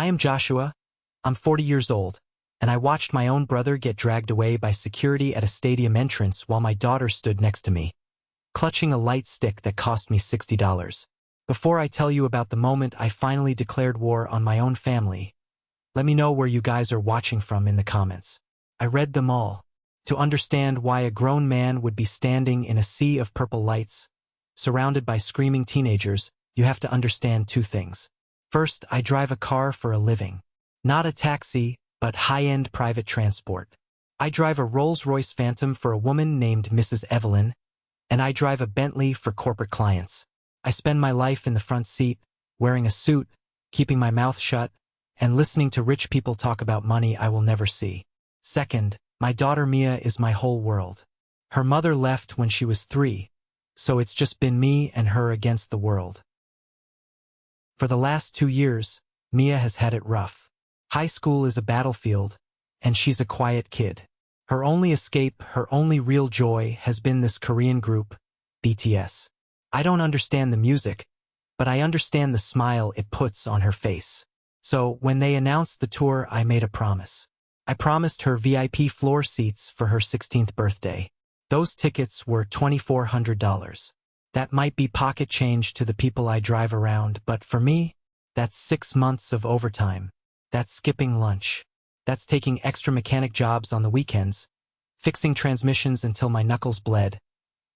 I am Joshua. I'm 40 years old, and I watched my own brother get dragged away by security at a stadium entrance while my daughter stood next to me, clutching a light stick that cost me $60. Before I tell you about the moment I finally declared war on my own family, let me know where you guys are watching from in the comments. I read them all. To understand why a grown man would be standing in a sea of purple lights, surrounded by screaming teenagers, you have to understand two things. First, I drive a car for a living. Not a taxi, but high-end private transport. I drive a Rolls-Royce Phantom for a woman named Mrs. Evelyn, and I drive a Bentley for corporate clients. I spend my life in the front seat, wearing a suit, keeping my mouth shut, and listening to rich people talk about money I will never see. Second, my daughter Mia is my whole world. Her mother left when she was 3, so it's just been me and her against the world. For the last 2 years, Mia has had it rough. High school is a battlefield, and she's a quiet kid. Her only escape, her only real joy has been this Korean group, BTS. I don't understand the music, but I understand the smile it puts on her face. So, when they announced the tour, I made a promise. I promised her VIP floor seats for her 16th birthday. Those tickets were $2,400. That might be pocket change to the people I drive around, but for me, that's 6 months of overtime. That's skipping lunch. That's taking extra mechanic jobs on the weekends, fixing transmissions until my knuckles bled,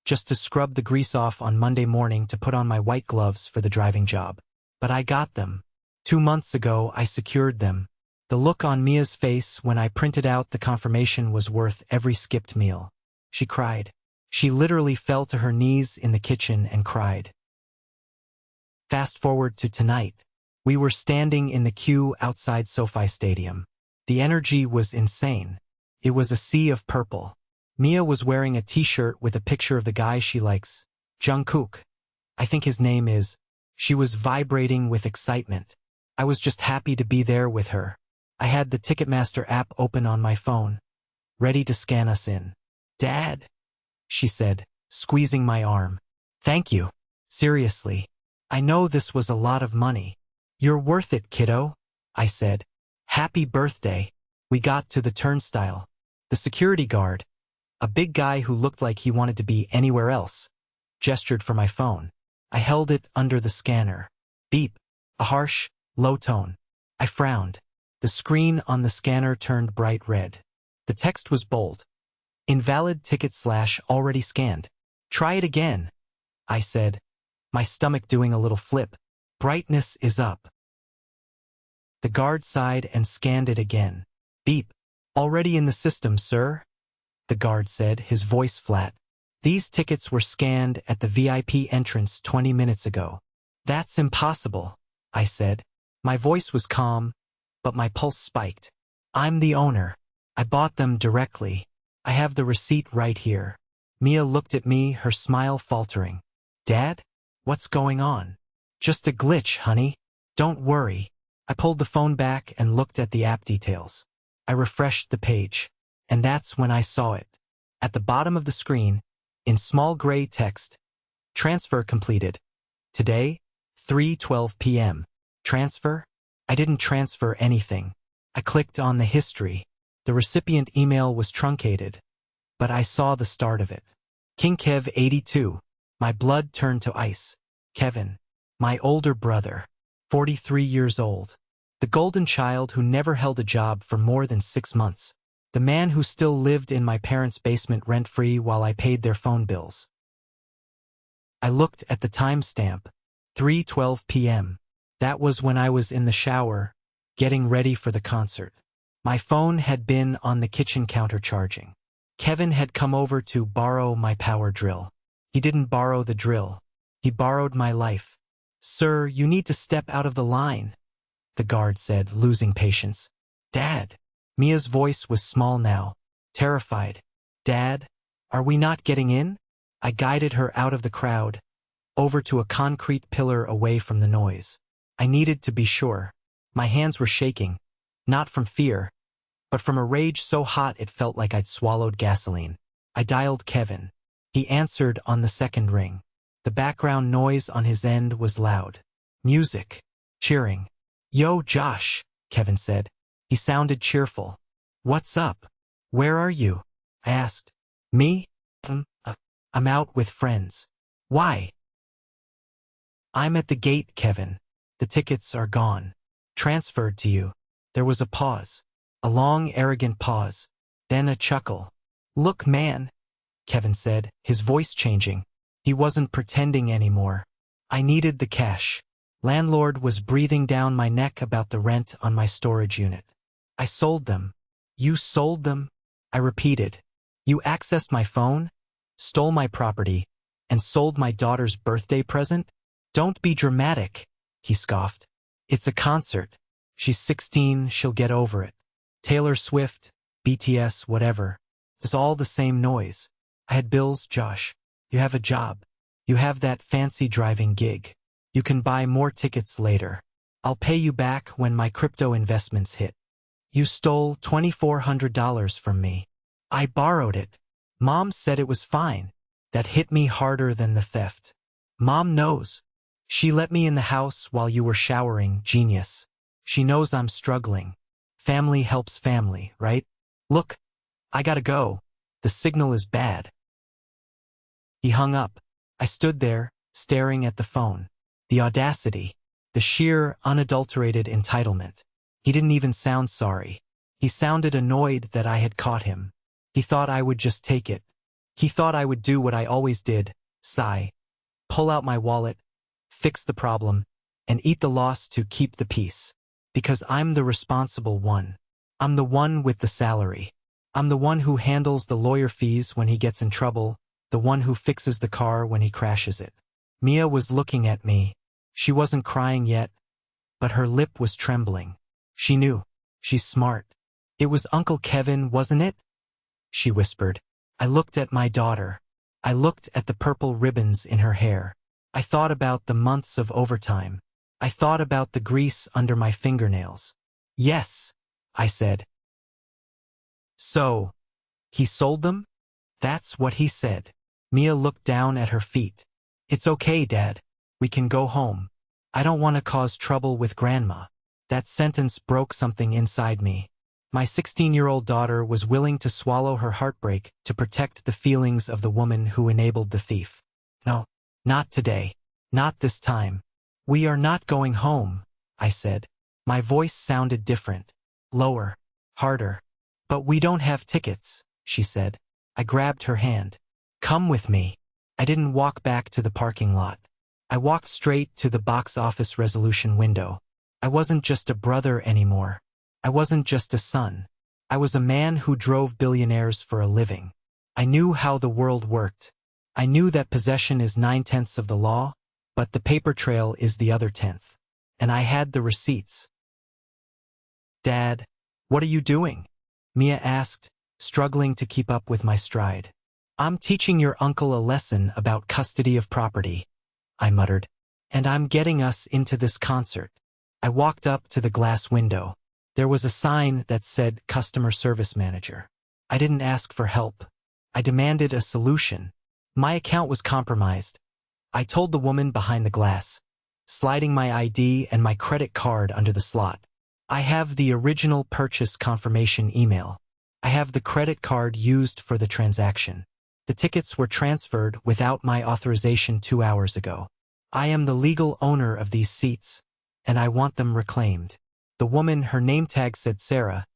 just to scrub the grease off on Monday morning to put on my white gloves for the driving job. But I got them. 2 months ago, I secured them. The look on Mia's face when I printed out the confirmation was worth every skipped meal. She cried. She literally fell to her knees in the kitchen and cried. Fast forward to tonight. We were standing in the queue outside SoFi Stadium. The energy was insane. It was a sea of purple. Mia was wearing a t-shirt with a picture of the guy she likes, Jungkook. I think his name is. She was vibrating with excitement. I was just happy to be there with her. I had the Ticketmaster app open on my phone, ready to scan us in. "Dad," she said, squeezing my arm. "Thank you. Seriously. I know this was a lot of money." "You're worth it, kiddo," I said. "Happy birthday." We got to the turnstile. The security guard, a big guy who looked like he wanted to be anywhere else, gestured for my phone. I held it under the scanner. Beep. A harsh, low tone. I frowned. The screen on the scanner turned bright red. The text was bold. "Invalid ticket / already scanned." "Try it again," I said, my stomach doing a little flip. "Brightness is up." The guard sighed and scanned it again. "Beep. Already in the system, sir," the guard said, his voice flat. "These tickets were scanned at the VIP entrance 20 minutes ago." "That's impossible," I said. My voice was calm, but my pulse spiked. "I'm the owner. I bought them directly. I have the receipt right here." Mia looked at me, her smile faltering. "Dad? What's going on?" "Just a glitch, honey. Don't worry." I pulled the phone back and looked at the app details. I refreshed the page, and that's when I saw it. At the bottom of the screen, in small gray text, "Transfer completed. Today, 3:12 p.m. Transfer? I didn't transfer anything. I clicked on the history. The recipient email was truncated, but I saw the start of it. King Kev 82. My blood turned to ice. Kevin, my older brother, 43 years old. The golden child who never held a job for more than 6 months. The man who still lived in my parents' basement rent-free while I paid their phone bills. I looked at the timestamp, 3:12 p.m. That was when I was in the shower, getting ready for the concert. My phone had been on the kitchen counter charging. Kevin had come over to borrow my power drill. He didn't borrow the drill. He borrowed my life. "Sir, you need to step out of the line," the guard said, losing patience. "Dad." Mia's voice was small now, terrified. "Dad, are we not getting in?" I guided her out of the crowd, over to a concrete pillar away from the noise. I needed to be sure. My hands were shaking, not from fear, but from a rage so hot it felt like I'd swallowed gasoline. I dialed Kevin. He answered on the second ring. The background noise on his end was loud. Music. Cheering. "Yo, Josh. Kevin said. He sounded cheerful. What's up? Where are you? I asked. Me? I'm out with friends. Why? I'm at the gate, Kevin. The tickets are gone. Transferred to you. There was a pause. A long, arrogant pause. Then a chuckle. Look, man, Kevin said, his voice changing. He wasn't pretending anymore. I needed the cash. Landlord was breathing down my neck about the rent on my storage unit. I sold them. You sold them? I repeated. You accessed my phone, stole my property, and sold my daughter's birthday present? Don't be dramatic, he scoffed. It's a concert. She's 16, she'll get over it. Taylor Swift, BTS, whatever. It's all the same noise. I had bills, Josh. You have a job. You have that fancy driving gig. You can buy more tickets later. I'll pay you back when my crypto investments hit. You stole $2,400 from me. I borrowed it. Mom said it was fine. That hit me harder than the theft. Mom knows. She let me in the house while you were showering, genius. She knows I'm struggling. Family helps family, right? Look, I gotta go. The signal is bad. He hung up. I stood there, staring at the phone. The audacity. The sheer, unadulterated entitlement. He didn't even sound sorry. He sounded annoyed that I had caught him. He thought I would just take it. He thought I would do what I always did, sigh, pull out my wallet, fix the problem, and eat the loss to keep the peace. Because I'm the responsible one. I'm the one with the salary. I'm the one who handles the lawyer fees when he gets in trouble, the one who fixes the car when he crashes it. Mia was looking at me. She wasn't crying yet, but her lip was trembling. She knew. She's smart. It was Uncle Kevin, wasn't it? She whispered. I looked at my daughter. I looked at the purple ribbons in her hair. I thought about the months of overtime. I thought about the grease under my fingernails. Yes, I said. So, he sold them? That's what he said. Mia looked down at her feet. It's okay, Dad. We can go home. I don't want to cause trouble with Grandma. That sentence broke something inside me. My 16-year-old daughter was willing to swallow her heartbreak to protect the feelings of the woman who enabled the thief. No, not today. Not this time. We are not going home, I said. My voice sounded different. Lower. Harder. But we don't have tickets, she said. I grabbed her hand. Come with me. I didn't walk back to the parking lot. I walked straight to the box office resolution window. I wasn't just a brother anymore. I wasn't just a son. I was a man who drove billionaires for a living. I knew how the world worked. I knew that possession is 9/10 of the law, but the paper trail is the other 10th. And I had the receipts. Dad, what are you doing? Mia asked, struggling to keep up with my stride. I'm teaching your uncle a lesson about custody of property, I muttered. And I'm getting us into this concert. I walked up to the glass window. There was a sign that said Customer Service Manager. I didn't ask for help. I demanded a solution. My account was compromised. I told the woman behind the glass, sliding my ID and my credit card under the slot. I have the original purchase confirmation email. I have the credit card used for the transaction. The tickets were transferred without my authorization 2 hours ago. I am the legal owner of these seats, and I want them reclaimed. The woman, her name tag said Sarah,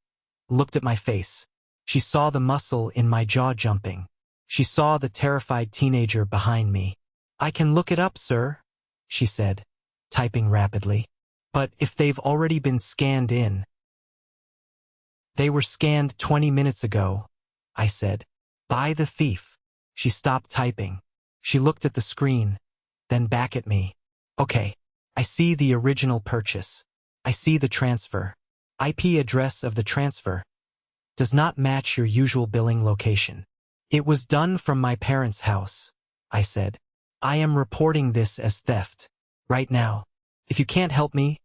looked at my face. She saw the muscle in my jaw jumping. She saw the terrified teenager behind me. I can look it up, sir, she said, typing rapidly. But if they've already been scanned in. They were scanned 20 minutes ago, I said. By the thief. She stopped typing. She looked at the screen, then back at me. Okay, I see the original purchase. I see the transfer. IP address of the transfer does not match your usual billing location. It was done from my parents' house, I said. I am reporting this as theft. Right now. If you can't help me,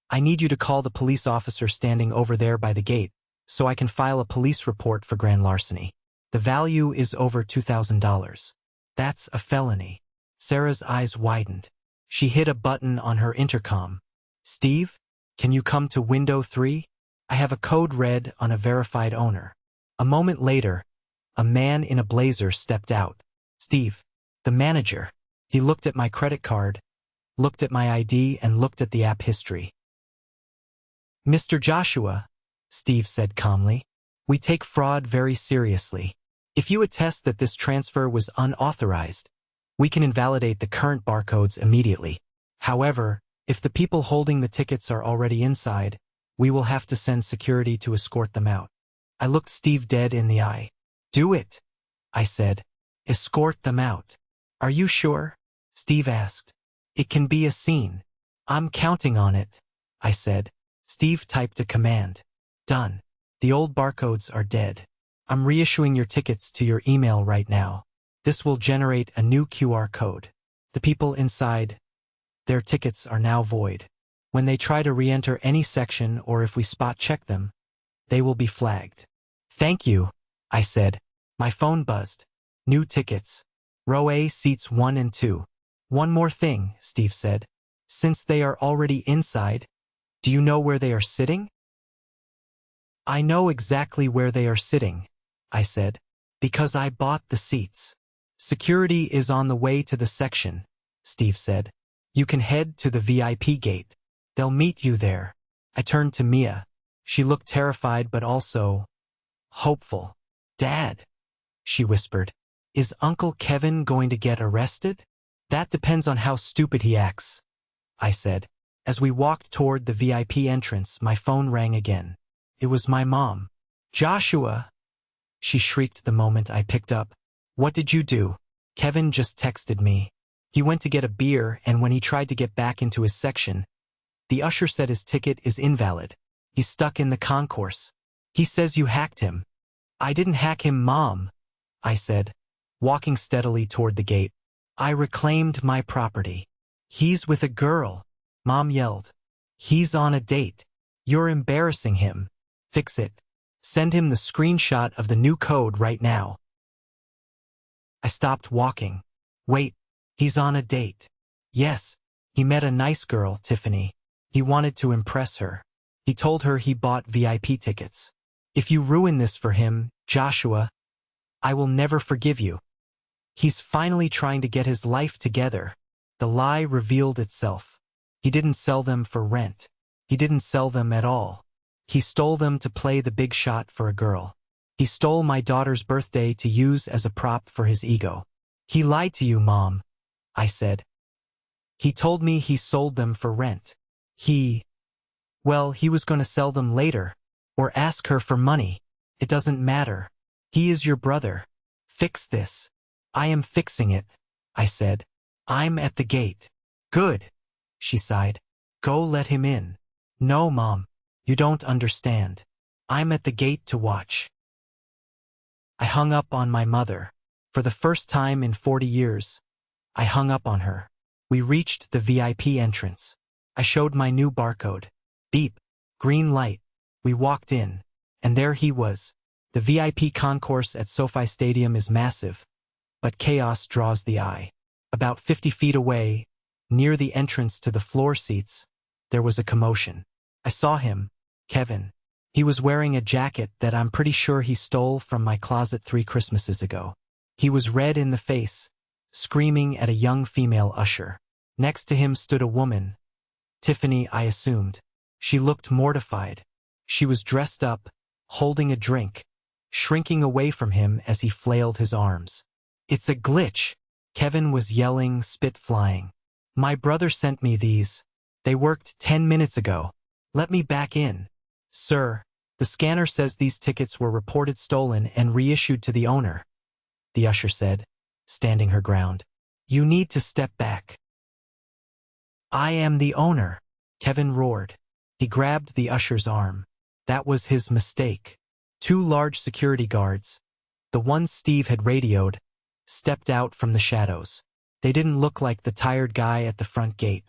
I need you to call the police officer standing over there by the gate, so I can file a police report for grand larceny. The value is over $2,000. That's a felony. Sarah's eyes widened. She hit a button on her intercom. Steve? Can you come to window 3? I have a code red on a verified owner. A moment later, a man in a blazer stepped out. Steve, the manager. He looked at my credit card, looked at my ID, and looked at the app history. Mr. Joshua, Steve said calmly, we take fraud very seriously. If you attest that this transfer was unauthorized, we can invalidate the current barcodes immediately. However, if the people holding the tickets are already inside, we will have to send security to escort them out. I looked Steve dead in the eye. Do it, I said. Escort them out. Are you sure? Steve asked. It can be a scene. I'm counting on it, I said. Steve typed a command. Done. The old barcodes are dead. I'm reissuing your tickets to your email right now. This will generate a new QR code. The people inside, their tickets are now void. When they try to re-enter any section or if we spot check them, they will be flagged. Thank you, I said. My phone buzzed. New tickets. Row A, seats 1 and 2. One more thing, Steve said. Since they are already inside, do you know where they are sitting? I know exactly where they are sitting, I said, because I bought the seats. Security is on the way to the section, Steve said. You can head to the VIP gate. They'll meet you there. I turned to Mia. She looked terrified but also hopeful. Dad, she whispered, is Uncle Kevin going to get arrested? That depends on how stupid he acts, I said. As we walked toward the VIP entrance, my phone rang again. It was my mom. Joshua, she shrieked the moment I picked up. What did you do? Kevin just texted me. He went to get a beer, and when he tried to get back into his section, the usher said his ticket is invalid. He's stuck in the concourse. He says you hacked him. I didn't hack him, Mom, I said, walking steadily toward the gate. I reclaimed my property. He's with a girl, Mom yelled. He's on a date. You're embarrassing him. Fix it. Send him the screenshot of the new code right now. I stopped walking. Wait, he's on a date. Yes, he met a nice girl, Tiffany. He wanted to impress her. He told her he bought VIP tickets. If you ruin this for him, Joshua, I will never forgive you. He's finally trying to get his life together. The lie revealed itself. He didn't sell them for rent. He didn't sell them at all. He stole them to play the big shot for a girl. He stole my daughter's birthday to use as a prop for his ego. He lied to you, Mom, I said. He told me he sold them for rent. He was going to sell them later, or ask her for money. It doesn't matter. He is your brother. Fix this. I am fixing it, I said. I'm at the gate. Good, she sighed. Go let him in. No, Mom, you don't understand. I'm at the gate to watch. I hung up on my mother. For the first time in 40 years, I hung up on her. We reached the VIP entrance. I showed my new barcode. Beep. Green light. We walked in, and there he was. The VIP concourse at SoFi Stadium is massive, but chaos draws the eye. About 50 feet away, near the entrance to the floor seats, there was a commotion. I saw him, Kevin. He was wearing a jacket that I'm pretty sure he stole from my closet 3 Christmases ago. He was red in the face, screaming at a young female usher. Next to him stood a woman. Tiffany, I assumed. She looked mortified. She was dressed up, holding a drink, shrinking away from him as he flailed his arms. It's a glitch, Kevin was yelling, spit flying. My brother sent me these. They worked 10 minutes ago. Let me back in. Sir, the scanner says these tickets were reported stolen and reissued to the owner, the usher said, standing her ground. You need to step back. I am the owner, Kevin roared. He grabbed the usher's arm. That was his mistake. 2 large security guards, the ones Steve had radioed, stepped out from the shadows. They didn't look like the tired guy at the front gate.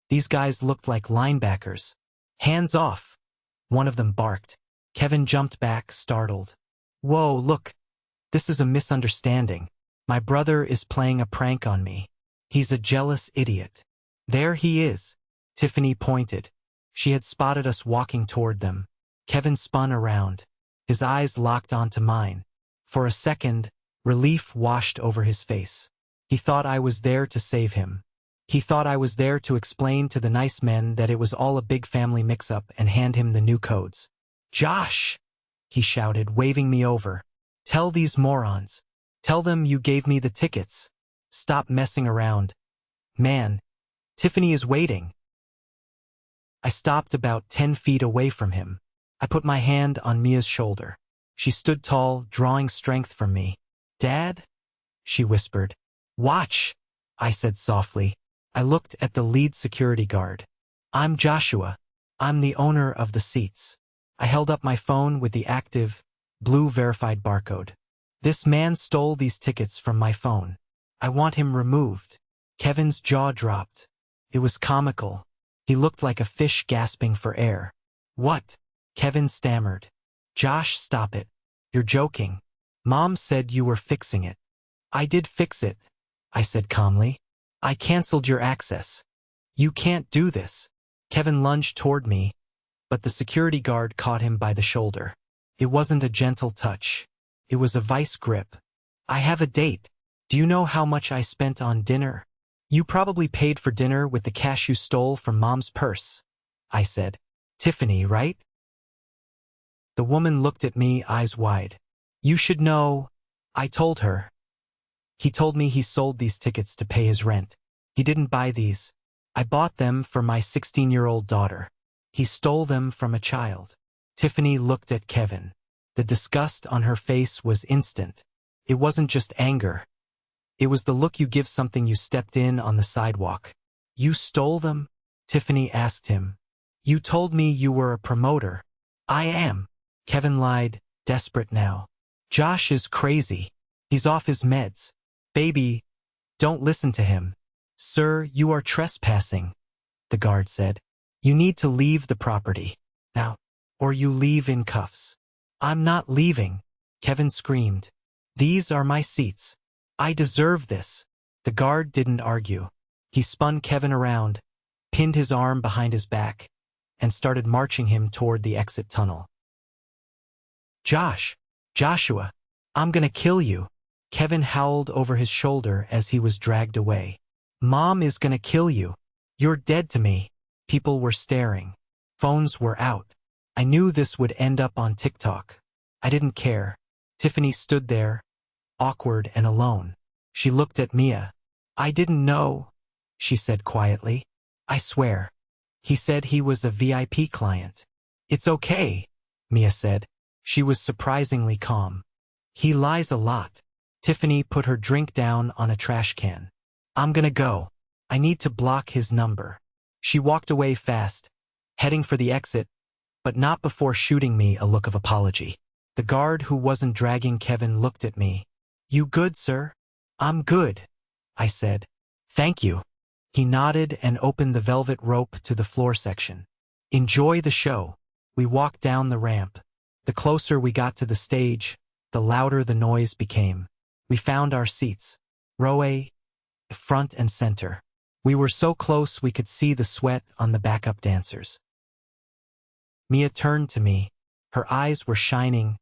These guys looked like linebackers. Hands off, one of them barked. Kevin jumped back, startled. Whoa, look. This is a misunderstanding. My brother is playing a prank on me. He's a jealous idiot. There he is. Tiffany pointed. She had spotted us walking toward them. Kevin spun around. His eyes locked onto mine. For a second, relief washed over his face. He thought I was there to save him. He thought I was there to explain to the nice men that it was all a big family mix-up and hand him the new codes. "Josh!" he shouted, waving me over. "Tell these morons. Tell them you gave me the tickets. Stop messing around. Man, Tiffany is waiting." I stopped about 10 feet away from him. I put my hand on Mia's shoulder. She stood tall, drawing strength from me. "Dad?" she whispered. "Watch," I said softly. I looked at the lead security guard. "I'm Joshua. I'm the owner of the seats." I held up my phone with the active, blue verified barcode. "This man stole these tickets from my phone. I want him removed." Kevin's jaw dropped. It was comical. He looked like a fish gasping for air. "What?" Kevin stammered. "Josh, stop it. You're joking. Mom said you were fixing it." "I did fix it," I said calmly. "I canceled your access. You can't do this." Kevin lunged toward me, but the security guard caught him by the shoulder. It wasn't a gentle touch. It was a vice grip. "I have a date. Do you know how much I spent on dinner?" "You probably paid for dinner with the cash you stole from Mom's purse," I said. "Tiffany, right?" The woman looked at me, eyes wide. "You should know." I told her. "He told me he sold these tickets to pay his rent. He didn't buy these. I bought them for my 16-year-old daughter. He stole them from a child." Tiffany looked at Kevin. The disgust on her face was instant. It wasn't just anger. It was the look you give something you stepped in on the sidewalk. "You stole them?" Tiffany asked him. "You told me you were a promoter." "I am." Kevin lied, desperate now. "Josh is crazy. He's off his meds. Baby, don't listen to him." "Sir, you are trespassing," the guard said. "You need to leave the property now, or you leave in cuffs." "I'm not leaving," Kevin screamed. "These are my seats. I deserve this." The guard didn't argue. He spun Kevin around, pinned his arm behind his back, and started marching him toward the exit tunnel. Joshua, I'm gonna kill you." Kevin howled over his shoulder as he was dragged away. "Mom is gonna kill you. You're dead to me." People were staring. Phones were out. I knew this would end up on TikTok. I didn't care. Tiffany stood there, awkward and alone. She looked at Mia. "I didn't know," she said quietly. "I swear. He said he was a VIP client." "It's okay," Mia said. She was surprisingly calm. "He lies a lot." Tiffany put her drink down on a trash can. "I'm gonna go. I need to block his number." She walked away fast, heading for the exit, but not before shooting me a look of apology. The guard who wasn't dragging Kevin looked at me. "You good, sir?" "I'm good," I said. "Thank you." He nodded and opened the velvet rope to the floor section. "Enjoy the show." We walked down the ramp. The closer we got to the stage, the louder the noise became. We found our seats. Row A, front and center. We were so close we could see the sweat on the backup dancers. Mia turned to me. Her eyes were shining,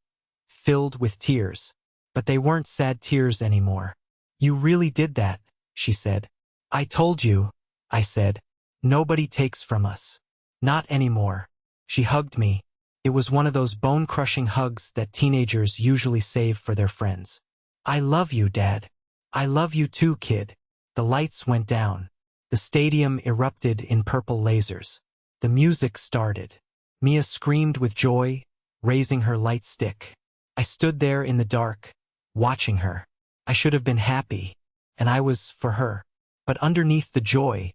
filled with tears. But they weren't sad tears anymore. "You really did that," she said. "I told you," I said. "Nobody takes from us. Not anymore." She hugged me. It was one of those bone-crushing hugs that teenagers usually save for their friends. "I love you, Dad." "I love you too, kid." The lights went down. The stadium erupted in purple lasers. The music started. Mia screamed with joy, raising her light stick. I stood there in the dark, watching her. I should have been happy, and I was for her. But underneath the joy,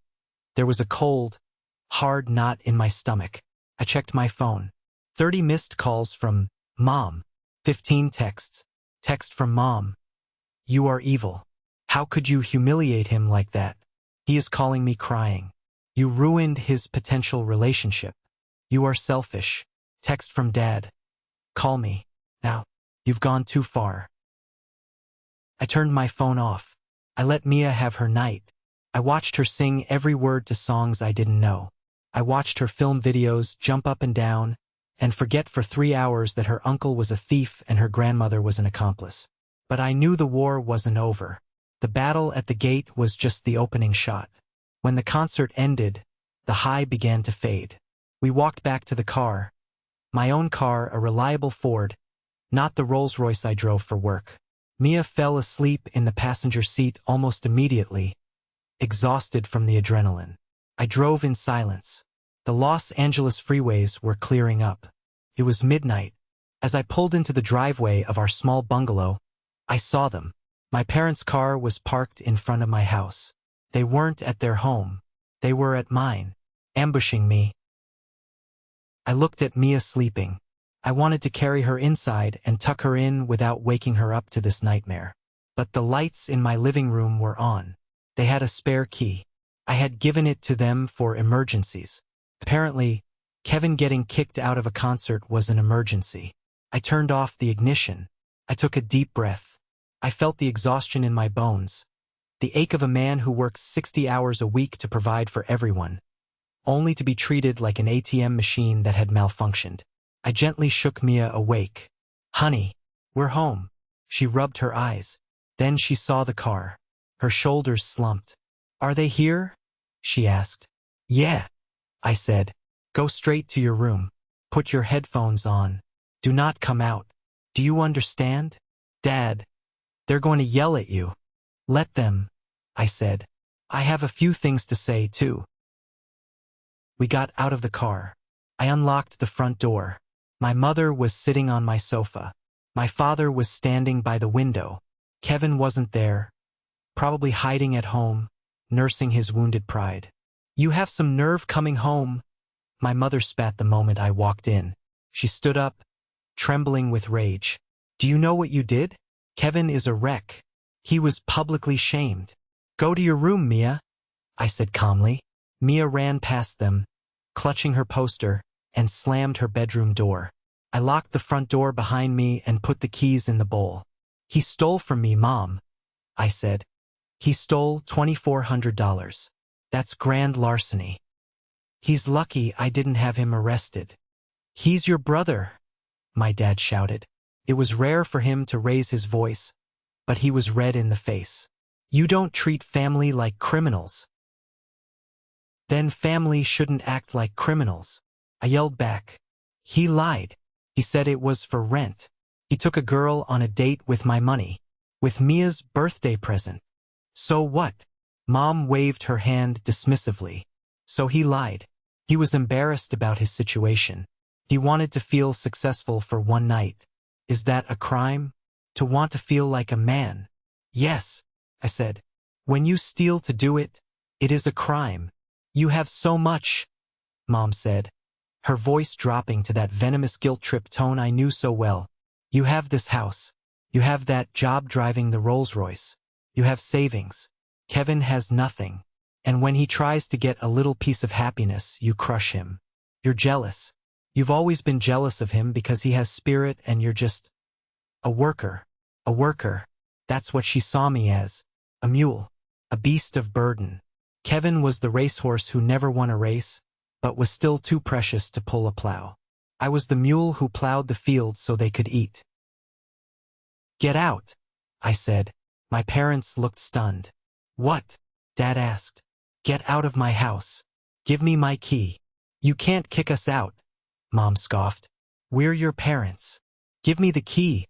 there was a cold, hard knot in my stomach. I checked my phone. 30 missed calls from Mom. 15 texts. Text from Mom. "You are evil. How could you humiliate him like that? He is calling me crying. You ruined his potential relationship. You are selfish." Text from Dad. "Call me. Now. You've gone too far." I turned my phone off. I let Mia have her night. I watched her sing every word to songs I didn't know. I watched her film videos, jump up and down, and forget for 3 hours that her uncle was a thief and her grandmother was an accomplice. But I knew the war wasn't over. The battle at the gate was just the opening shot. When the concert ended, the high began to fade. We walked back to the car. My own car, a reliable Ford, not the Rolls-Royce I drove for work. Mia fell asleep in the passenger seat almost immediately, exhausted from the adrenaline. I drove in silence. The Los Angeles freeways were clearing up. It was midnight. As I pulled into the driveway of our small bungalow, I saw them. My parents' car was parked in front of my house. They weren't at their home. They were at mine, ambushing me. I looked at Mia sleeping. I wanted to carry her inside and tuck her in without waking her up to this nightmare. But the lights in my living room were on. They had a spare key. I had given it to them for emergencies. Apparently, Kevin getting kicked out of a concert was an emergency. I turned off the ignition. I took a deep breath. I felt the exhaustion in my bones, the ache of a man who works 60 hours a week to provide for everyone, only to be treated like an ATM machine that had malfunctioned. I gently shook Mia awake. "Honey, we're home." She rubbed her eyes. Then she saw the car. Her shoulders slumped. "Are they here?" she asked. "Yeah," I said. "Go straight to your room. Put your headphones on. Do not come out. Do you understand? Dad, they're going to yell at you." "Let them," I said. "I have a few things to say, too." We got out of the car. I unlocked the front door. My mother was sitting on my sofa. My father was standing by the window. Kevin wasn't there, probably hiding at home, nursing his wounded pride. "You have some nerve coming home," my mother spat the moment I walked in. She stood up, trembling with rage. "Do you know what you did? Kevin is a wreck. He was publicly shamed." "Go to your room, Mia," I said calmly. Mia ran past them, clutching her poster, and slammed her bedroom door. I locked the front door behind me and put the keys in the bowl. "He stole from me, Mom," I said. "He stole $2,400. That's grand larceny. He's lucky I didn't have him arrested." "He's your brother," my dad shouted. It was rare for him to raise his voice, but he was red in the face. "You don't treat family like criminals." "Then family shouldn't act like criminals," I yelled back. "He lied. He said it was for rent. He took a girl on a date with my money, with Mia's birthday present. So what?" Mom waved her hand dismissively. "So he lied. He was embarrassed about his situation. He wanted to feel successful for one night. Is that a crime? To want to feel like a man?" "Yes," I said. "When you steal to do it, it is a crime. You have so much," Mom said, her voice dropping to that venomous guilt trip tone I knew so well. "You have this house. You have that job driving the Rolls-Royce. You have savings. Kevin has nothing. And when he tries to get a little piece of happiness, you crush him. You're jealous. You've always been jealous of him because he has spirit and you're just a worker. A worker. That's what she saw me as. A mule. A beast of burden. Kevin was the racehorse who never won a race, but was still too precious to pull a plow. I was the mule who plowed the field so they could eat." "Get out," I said. My parents looked stunned. "What?" Dad asked. "Get out of my house. Give me my key." "You can't kick us out," Mom scoffed. "We're your parents. Give me the key."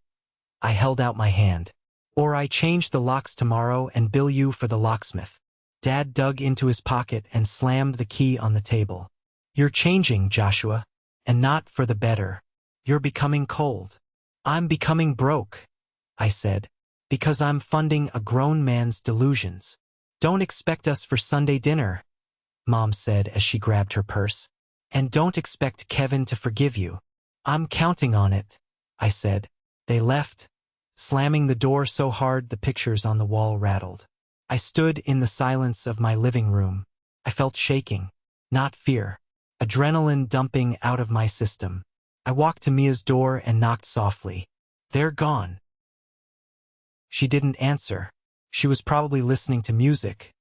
I held out my hand. "Or I change the locks tomorrow and bill you for the locksmith." Dad dug into his pocket and slammed the key on the table. "You're changing, Joshua, and not for the better. You're becoming cold." "I'm becoming broke," I said, "because I'm funding a grown man's delusions." "Don't expect us for Sunday dinner," Mom said as she grabbed her purse. "And don't expect Kevin to forgive you." "I'm counting on it," I said. They left, slamming the door so hard the pictures on the wall rattled. I stood in the silence of my living room. I felt shaking, not fear, adrenaline dumping out of my system. I walked to Mia's door and knocked softly. "They're gone." She didn't answer. She was probably listening to music,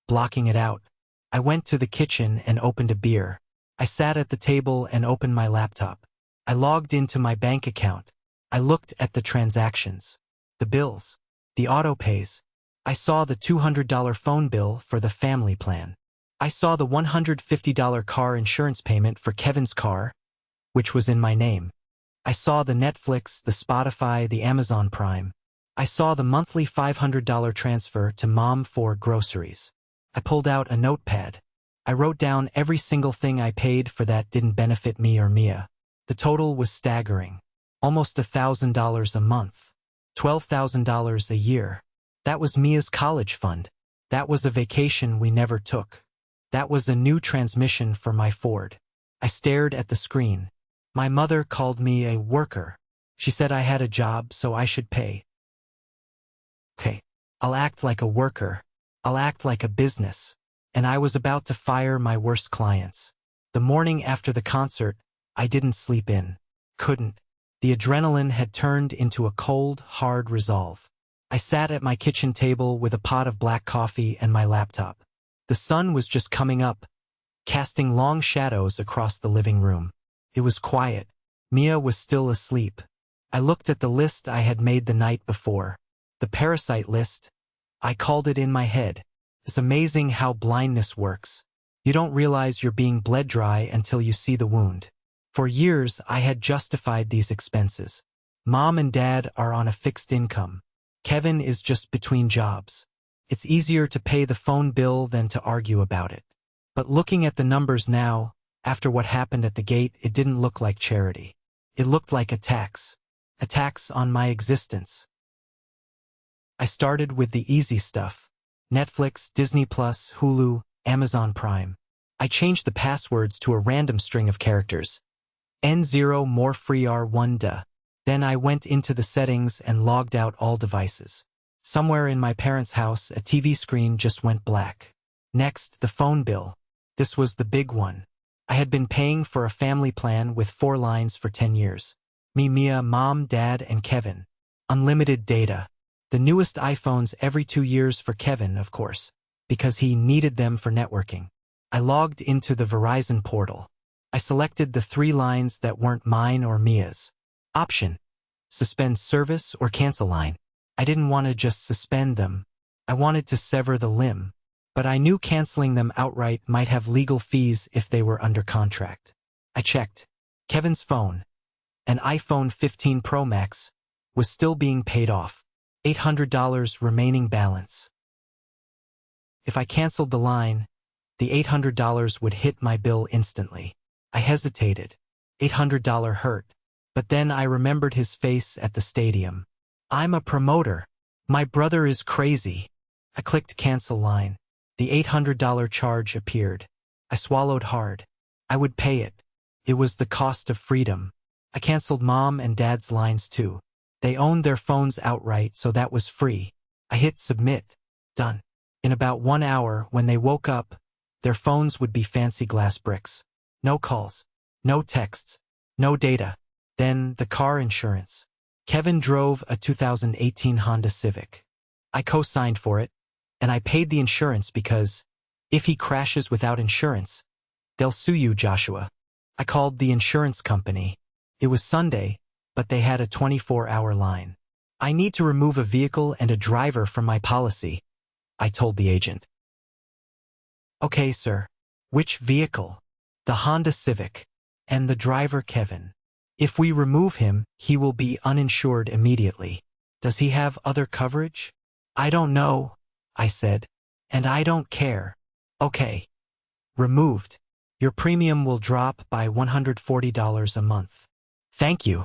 blocking it out. I went to the kitchen and opened a beer. I sat at the table and opened my laptop. I logged into my bank account. I looked at the transactions, the bills, the auto pays. I saw the $200 phone bill for the family plan. I saw the $150 car insurance payment for Kevin's car, which was in my name. I saw the Netflix, the Spotify, the Amazon Prime. I saw the monthly $500 transfer to Mom for groceries. I pulled out a notepad. I wrote down every single thing I paid for that didn't benefit me or Mia. The total was staggering. Almost $1,000 a month. $12,000 a year. That was Mia's college fund. That was a vacation we never took. That was a new transmission for my Ford. I stared at the screen. My mother called me a worker. She said I had a job, so I should pay. Okay, I'll act like a worker. I'll act like a business. And I was about to fire my worst clients. The morning after the concert, I didn't sleep in. Couldn't. The adrenaline had turned into a cold, hard resolve. I sat at my kitchen table with a pot of black coffee and my laptop. The sun was just coming up, casting long shadows across the living room. It was quiet. Mia was still asleep. I looked at the list I had made the night before. The parasite list. I called it in my head. It's amazing how blindness works. You don't realize you're being bled dry until you see the wound. For years, I had justified these expenses. Mom and Dad are on a fixed income. Kevin is just between jobs. It's easier to pay the phone bill than to argue about it. But looking at the numbers now, after what happened at the gate, it didn't look like charity. It looked like a tax. A tax on my existence. I started with the easy stuff. Netflix, Disney+, Hulu, Amazon Prime. I changed the passwords to a random string of characters. N0 more free R1 duh. Then I went into the settings and logged out all devices. Somewhere in my parents' house, a TV screen just went black. Next, the phone bill. This was the big one. I had been paying for a family plan with 4 lines for 10 years. Me, Mia, Mom, Dad, and Kevin. Unlimited data. The newest iPhones every 2 years for Kevin, of course, because he needed them for networking. I logged into the Verizon portal. I selected the 3 lines that weren't mine or Mia's. Option: suspend service or cancel line. I didn't want to just suspend them. I wanted to sever the limb. But I knew canceling them outright might have legal fees if they were under contract. I checked. Kevin's phone, an iPhone 15 Pro Max, was still being paid off. $800 remaining balance. If I canceled the line, the $800 would hit my bill instantly. I hesitated. $800 hurt. But then I remembered his face at the stadium. I'm a promoter. My brother is crazy. I clicked cancel line. The $800 charge appeared. I swallowed hard. I would pay it. It was the cost of freedom. I canceled Mom and Dad's lines too. They owned their phones outright, so that was free. I hit submit. Done. In about 1 hour, when they woke up, their phones would be fancy glass bricks. No calls. No texts. No data. Then the car insurance. Kevin drove a 2018 Honda Civic. I co-signed for it, and I paid the insurance because, if he crashes without insurance, they'll sue you, Joshua. I called the insurance company. It was Sunday, but they had a 24-hour line. I need to remove a vehicle and a driver from my policy, I told the agent. Okay, sir. Which vehicle? The Honda Civic. And the driver, Kevin. If we remove him, he will be uninsured immediately. Does he have other coverage? I don't know, I said. And I don't care. Okay. Removed. Your premium will drop by $140 a month. Thank you.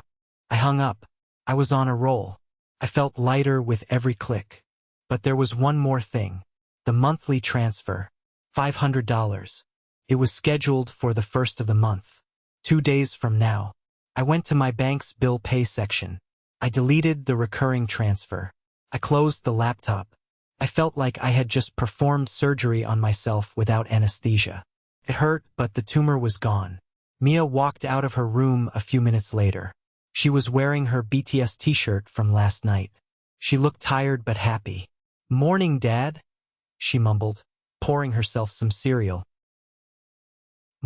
I hung up. I was on a roll. I felt lighter with every click. But there was one more thing. The monthly transfer. $500. It was scheduled for the 1st of the month. 2 days from now. I went to my bank's bill pay section. I deleted the recurring transfer. I closed the laptop. I felt like I had just performed surgery on myself without anesthesia. It hurt, but the tumor was gone. Mia walked out of her room a few minutes later. She was wearing her BTS t-shirt from last night. She looked tired but happy. "Morning, Dad," she mumbled, pouring herself some cereal.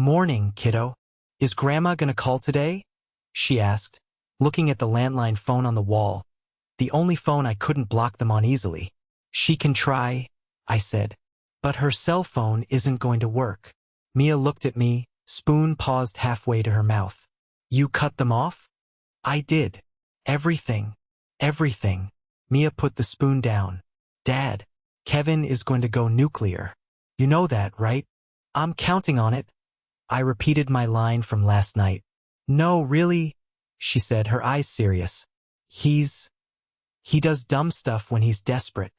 Morning, kiddo. Is Grandma gonna call today? She asked, looking at the landline phone on the wall, the only phone I couldn't block them on easily. She can try, I said. But her cell phone isn't going to work. Mia looked at me, spoon paused halfway to her mouth. You cut them off? I did. Everything. Everything. Mia put the spoon down. Dad, Kevin is going to go nuclear. You know that, right? I'm counting on it. I repeated my line from last night. No, really? She said, her eyes serious. He does dumb stuff when he's desperate.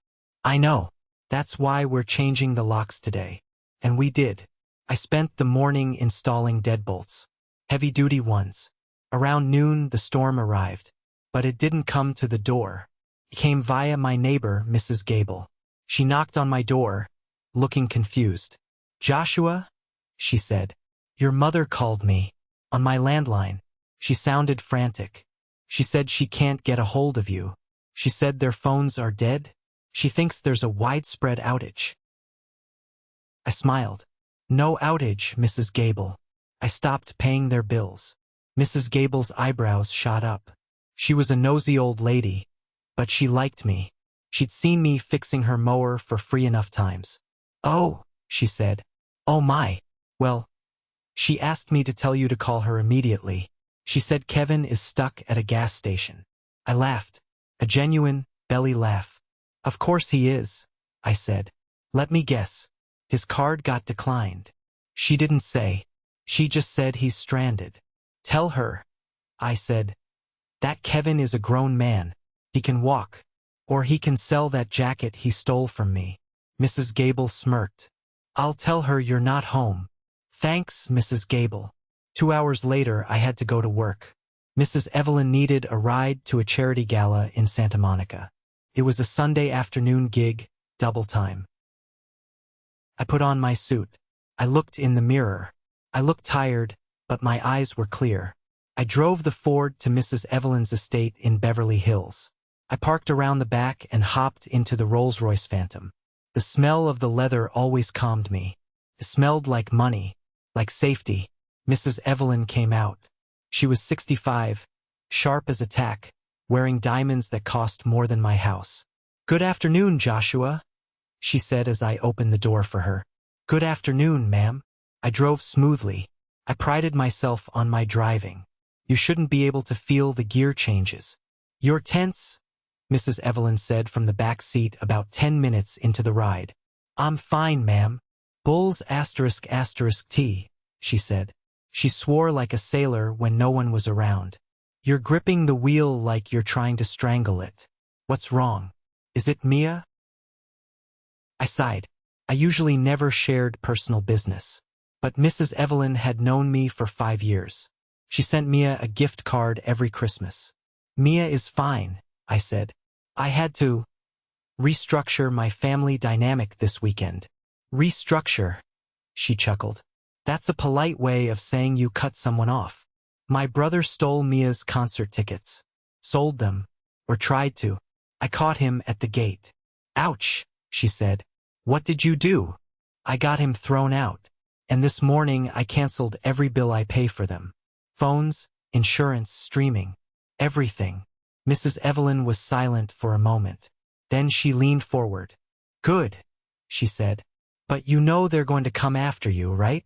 I know. That's why we're changing the locks today. And we did. I spent the morning installing deadbolts. Heavy-duty ones. Around noon, the storm arrived. But it didn't come to the door. It came via my neighbor, Mrs. Gable. She knocked on my door, looking confused. Joshua? She said. Your mother called me. On my landline. She sounded frantic. She said she can't get a hold of you. She said their phones are dead. She thinks there's a widespread outage. I smiled. No outage, Mrs. Gable. I stopped paying their bills. Mrs. Gable's eyebrows shot up. She was a nosy old lady, but she liked me. She'd seen me fixing her mower for free enough times. Oh, she said. Oh my. Well, she asked me to tell you to call her immediately. She said Kevin is stuck at a gas station. I laughed. A genuine, belly laugh. Of course he is, I said. Let me guess. His card got declined. She didn't say. She just said he's stranded. Tell her, I said, that Kevin is a grown man. He can walk. Or he can sell that jacket he stole from me. Mrs. Gable smirked. I'll tell her you're not home. Thanks, Mrs. Gable. 2 hours later, I had to go to work. Mrs. Evelyn needed a ride to a charity gala in Santa Monica. It was a Sunday afternoon gig, double time. I put on my suit. I looked in the mirror. I looked tired, but my eyes were clear. I drove the Ford to Mrs. Evelyn's estate in Beverly Hills. I parked around the back and hopped into the Rolls-Royce Phantom. The smell of the leather always calmed me. It smelled like money, like safety. Mrs. Evelyn came out. She was 65, sharp as a tack, wearing diamonds that cost more than my house. Good afternoon, Joshua, she said as I opened the door for her. Good afternoon, ma'am. I drove smoothly. I prided myself on my driving. You shouldn't be able to feel the gear changes. You're tense, Mrs. Evelyn said from the back seat about 10 minutes into the ride. I'm fine, ma'am. Bulls ****, she said. She swore like a sailor when no one was around. You're gripping the wheel like you're trying to strangle it. What's wrong? Is it Mia? I sighed. I usually never shared personal business. But Mrs. Evelyn had known me for 5 years. She sent Mia a gift card every Christmas. Mia is fine, I said. I had to restructure my family dynamic this weekend. Restructure, she chuckled. That's a polite way of saying you cut someone off. My brother stole Mia's concert tickets. Sold them. Or tried to. I caught him at the gate. Ouch, she said. What did you do? I got him thrown out. And this morning I canceled every bill I pay for them. Phones, insurance, streaming. Everything. Mrs. Evelyn was silent for a moment. Then she leaned forward. Good, she said. But you know they're going to come after you, right?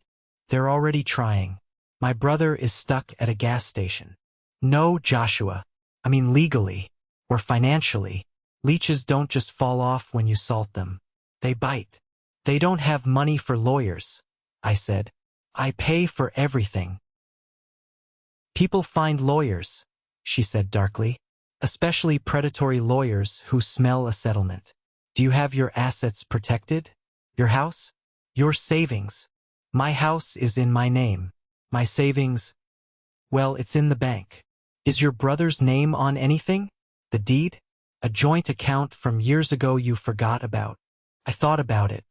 They're already trying. My brother is stuck at a gas station. No, Joshua. I mean legally. Or financially. Leeches don't just fall off when you salt them. They bite. They don't have money for lawyers, I said. I pay for everything. People find lawyers, she said darkly. Especially predatory lawyers who smell a settlement. Do you have your assets protected? Your house? Your savings? My house is in my name. My savings? Well, it's in the bank. Is your brother's name on anything? The deed? A joint account from years ago you forgot about. I thought about it.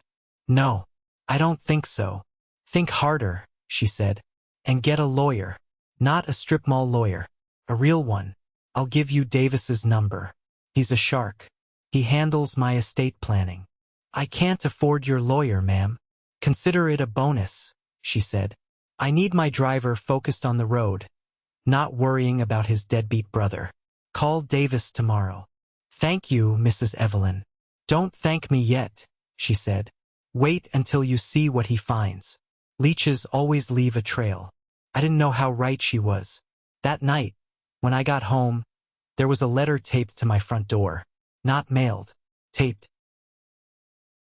No, I don't think so. Think harder, she said. And get a lawyer. Not a strip mall lawyer. A real one. I'll give you Davis's number. He's a shark. He handles my estate planning. I can't afford your lawyer, ma'am. Consider it a bonus, she said. I need my driver focused on the road, not worrying about his deadbeat brother. Call Davis tomorrow. Thank you, Mrs. Evelyn. Don't thank me yet, she said. Wait until you see what he finds. Leeches always leave a trail. I didn't know how right she was. That night, when I got home, there was a letter taped to my front door. Not mailed. Taped.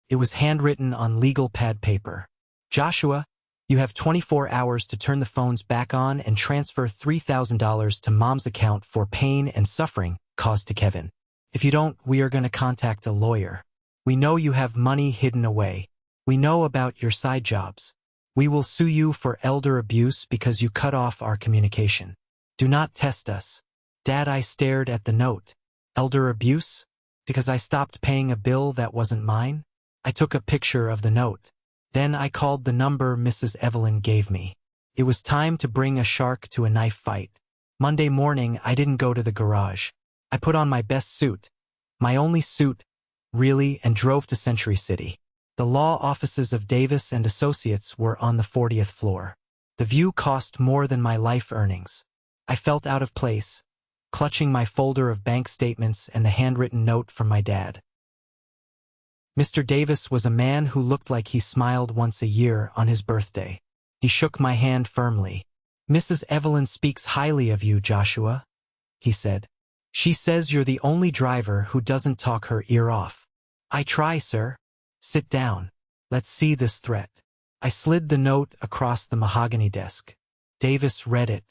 It was handwritten on legal pad paper. Joshua, you have 24 hours to turn the phones back on and transfer $3,000 to Mom's account for pain and suffering caused to Kevin. If you don't, we are going to contact a lawyer. We know you have money hidden away. We know about your side jobs. We will sue you for elder abuse because you cut off our communication. Do not test us. Dad, I stared at the note. Elder abuse? Because I stopped paying a bill that wasn't mine? I took a picture of the note. Then I called the number Mrs. Evelyn gave me. It was time to bring a shark to a knife fight. Monday morning, I didn't go to the garage. I put on my best suit, my only suit, really, and drove to Century City. The law offices of Davis and Associates were on the 40th floor. The view cost more than my life earnings. I felt out of place, clutching my folder of bank statements and the handwritten note from my dad. Mr. Davis was a man who looked like he smiled once a year on his birthday. He shook my hand firmly. Mrs. Evelyn speaks highly of you, Joshua, he said. She says you're the only driver who doesn't talk her ear off. I try, sir. Sit down. Let's see this threat. I slid the note across the mahogany desk. Davis read it.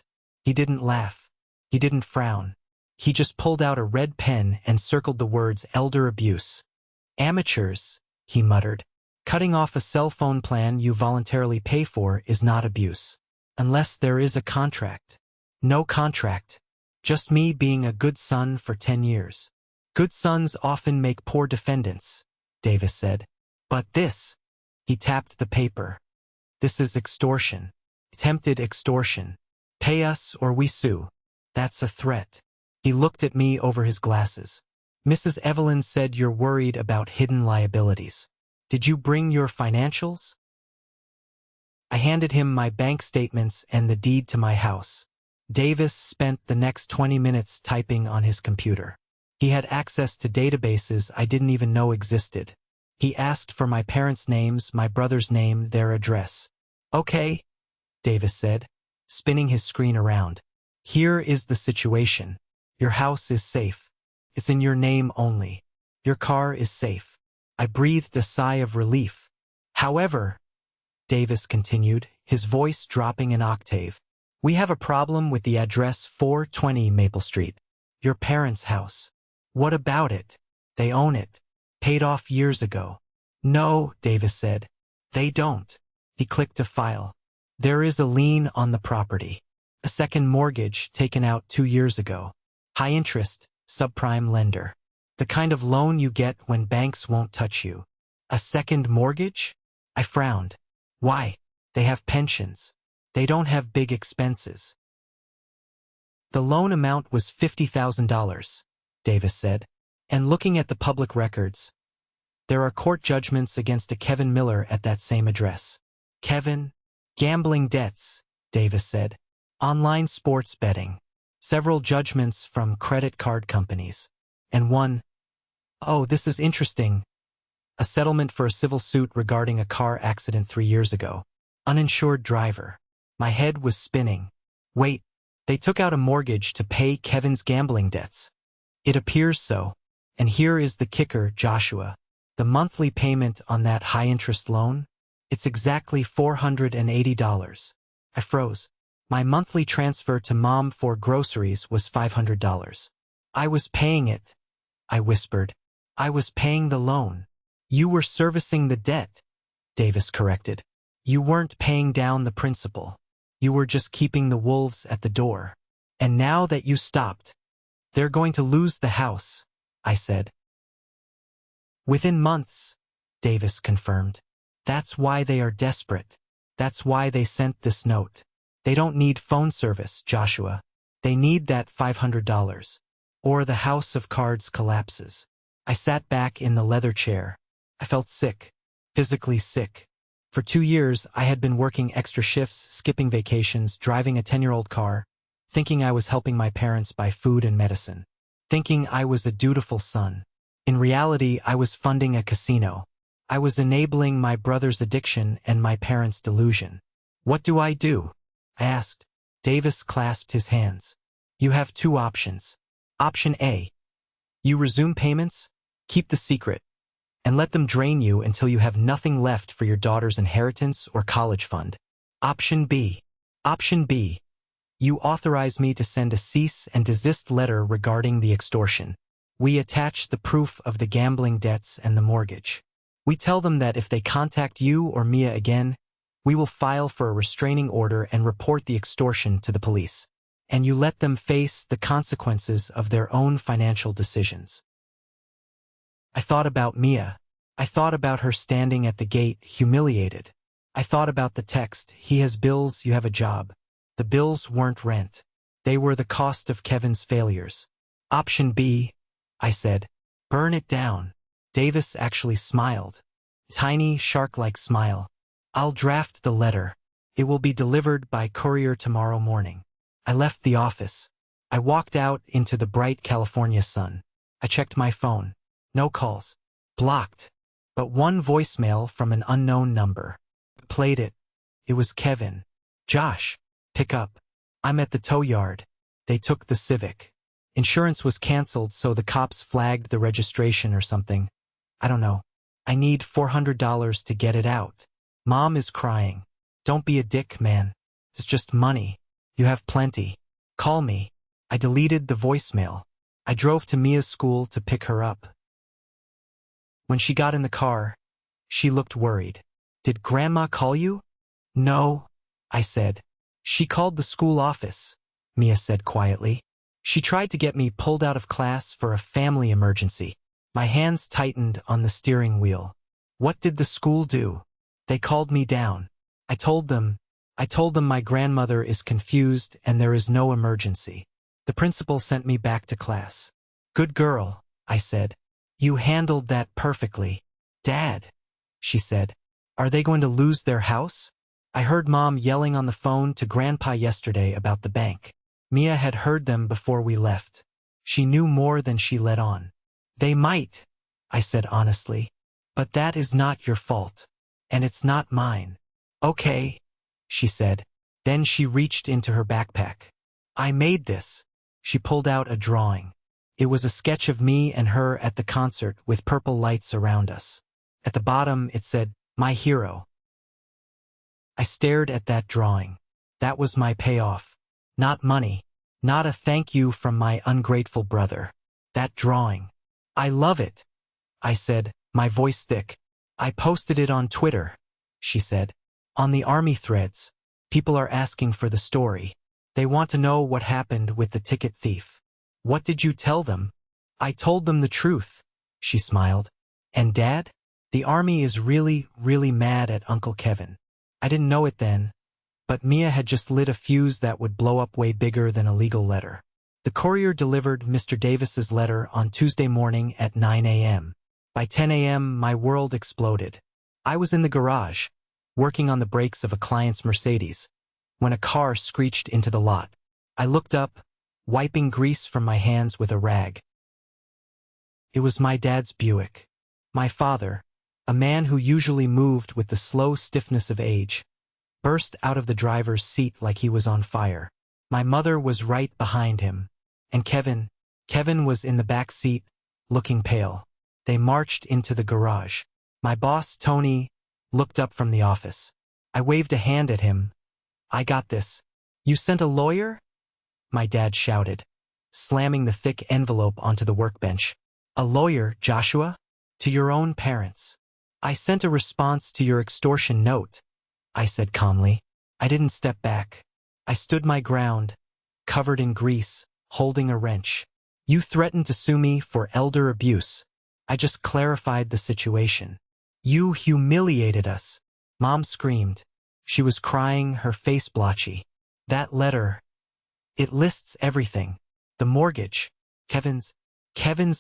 He didn't laugh. He didn't frown. He just pulled out a red pen and circled the words elder abuse. Amateurs, he muttered. Cutting off a cell phone plan you voluntarily pay for is not abuse. Unless there is a contract. No contract. Just me being a good son for 10 years. Good sons often make poor defendants, Davis said. But this, he tapped the paper. This is extortion. Attempted extortion. Pay us or we sue. That's a threat. He looked at me over his glasses. Mrs. Evelyn said you're worried about hidden liabilities. Did you bring your financials? I handed him my bank statements and the deed to my house. Davis spent the next 20 minutes typing on his computer. He had access to databases I didn't even know existed. He asked for my parents' names, my brother's name, their address. Okay, Davis said, spinning his screen around. Here is the situation. Your house is safe. It's in your name only. Your car is safe. I breathed a sigh of relief. However, Davis continued, his voice dropping an octave, we have a problem with the address 420 Maple Street. Your parents' house. What about it? They own it. Paid off years ago. No, Davis said. They don't. He clicked a file. There is a lien on the property. A second mortgage taken out 2 years ago. High interest, subprime lender. The kind of loan you get when banks won't touch you. A second mortgage? I frowned. Why? They have pensions. They don't have big expenses. The loan amount was $50,000, Davis said. And looking at the public records, there are court judgments against a Kevin Miller at that same address. Kevin? Gambling debts, Davis said. Online sports betting. Several judgments from credit card companies. And one, oh, this is interesting, a settlement for a civil suit regarding a car accident 3 years ago. Uninsured driver. My head was spinning. Wait, they took out a mortgage to pay Kevin's gambling debts. It appears so. And here is the kicker, Joshua. The monthly payment on that high-interest loan? It's exactly $480. I froze. My monthly transfer to Mom for groceries was $500. I was paying it, I whispered. I was paying the loan. You were servicing the debt, Davis corrected. You weren't paying down the principal. You were just keeping the wolves at the door. And now that you stopped, they're going to lose the house, I said. Within months, Davis confirmed. That's why they are desperate. That's why they sent this note. They don't need phone service, Joshua. They need that $500. Or the house of cards collapses. I sat back in the leather chair. I felt sick. Physically sick. For 2 years, I had been working extra shifts, skipping vacations, driving a 10-year-old car, thinking I was helping my parents buy food and medicine, thinking I was a dutiful son. In reality, I was funding a casino. I was enabling my brother's addiction and my parents' delusion. What do? I asked. Davis clasped his hands. You have 2 options. Option A. You resume payments, keep the secret, and let them drain you until you have nothing left for your daughter's inheritance or college fund. Option B. You authorize me to send a cease and desist letter regarding the extortion. We attach the proof of the gambling debts and the mortgage. We tell them that if they contact you or Mia again, we will file for a restraining order and report the extortion to the police. And you let them face the consequences of their own financial decisions. I thought about Mia. I thought about her standing at the gate, humiliated. I thought about the text, he has bills, you have a job. The bills weren't rent. They were the cost of Kevin's failures. Option B, I said. Burn it down. Davis actually smiled. Tiny, shark-like smile. I'll draft the letter. It will be delivered by courier tomorrow morning. I left the office. I walked out into the bright California sun. I checked my phone. No calls. Blocked. But one voicemail from an unknown number. Played it. It was Kevin. Josh, pick up. I'm at the tow yard. They took the Civic. Insurance was canceled, so the cops flagged the registration or something. I don't know. I need $400 to get it out. Mom is crying. Don't be a dick, man. It's just money. You have plenty. Call me. I deleted the voicemail. I drove to Mia's school to pick her up. When she got in the car, she looked worried. Did Grandma call you? No, I said. She called the school office, Mia said quietly. She tried to get me pulled out of class for a family emergency. My hands tightened on the steering wheel. What did the school do? They called me down. I told them my grandmother is confused and there is no emergency. The principal sent me back to class. Good girl, I said. You handled that perfectly. Dad, she said. Are they going to lose their house? I heard Mom yelling on the phone to Grandpa yesterday about the bank. Mia had heard them before we left. She knew more than she let on. They might, I said honestly. But that is not your fault. And it's not mine. Okay, she said. Then she reached into her backpack. I made this. She pulled out a drawing. It was a sketch of me and her at the concert with purple lights around us. At the bottom it said, My hero. I stared at that drawing. That was my payoff. Not money. Not a thank you from my ungrateful brother. That drawing. I love it, I said, my voice thick. I posted it on Twitter, she said. On the army threads. People are asking for the story. They want to know what happened with the ticket thief. What did you tell them? I told them the truth, she smiled. And Dad? The army is really, really mad at Uncle Kevin. I didn't know it then, but Mia had just lit a fuse that would blow up way bigger than a legal letter. The courier delivered Mr. Davis's letter on Tuesday morning at 9 a.m. By 10 a.m., my world exploded. I was in the garage, working on the brakes of a client's Mercedes, when a car screeched into the lot. I looked up, wiping grease from my hands with a rag. It was my dad's Buick. My father, a man who usually moved with the slow stiffness of age, burst out of the driver's seat like he was on fire. My mother was right behind him, and Kevin was in the back seat, looking pale. They marched into the garage. My boss, Tony, looked up from the office. I waved a hand at him. I got this. You sent a lawyer? My dad shouted, slamming the thick envelope onto the workbench. A lawyer, Joshua? To your own parents. I sent a response to your extortion note, I said calmly. I didn't step back. I stood my ground, covered in grease, holding a wrench. You threatened to sue me for elder abuse. I just clarified the situation. You humiliated us. Mom screamed. She was crying, her face blotchy. That letter, it lists everything. The mortgage, Kevin's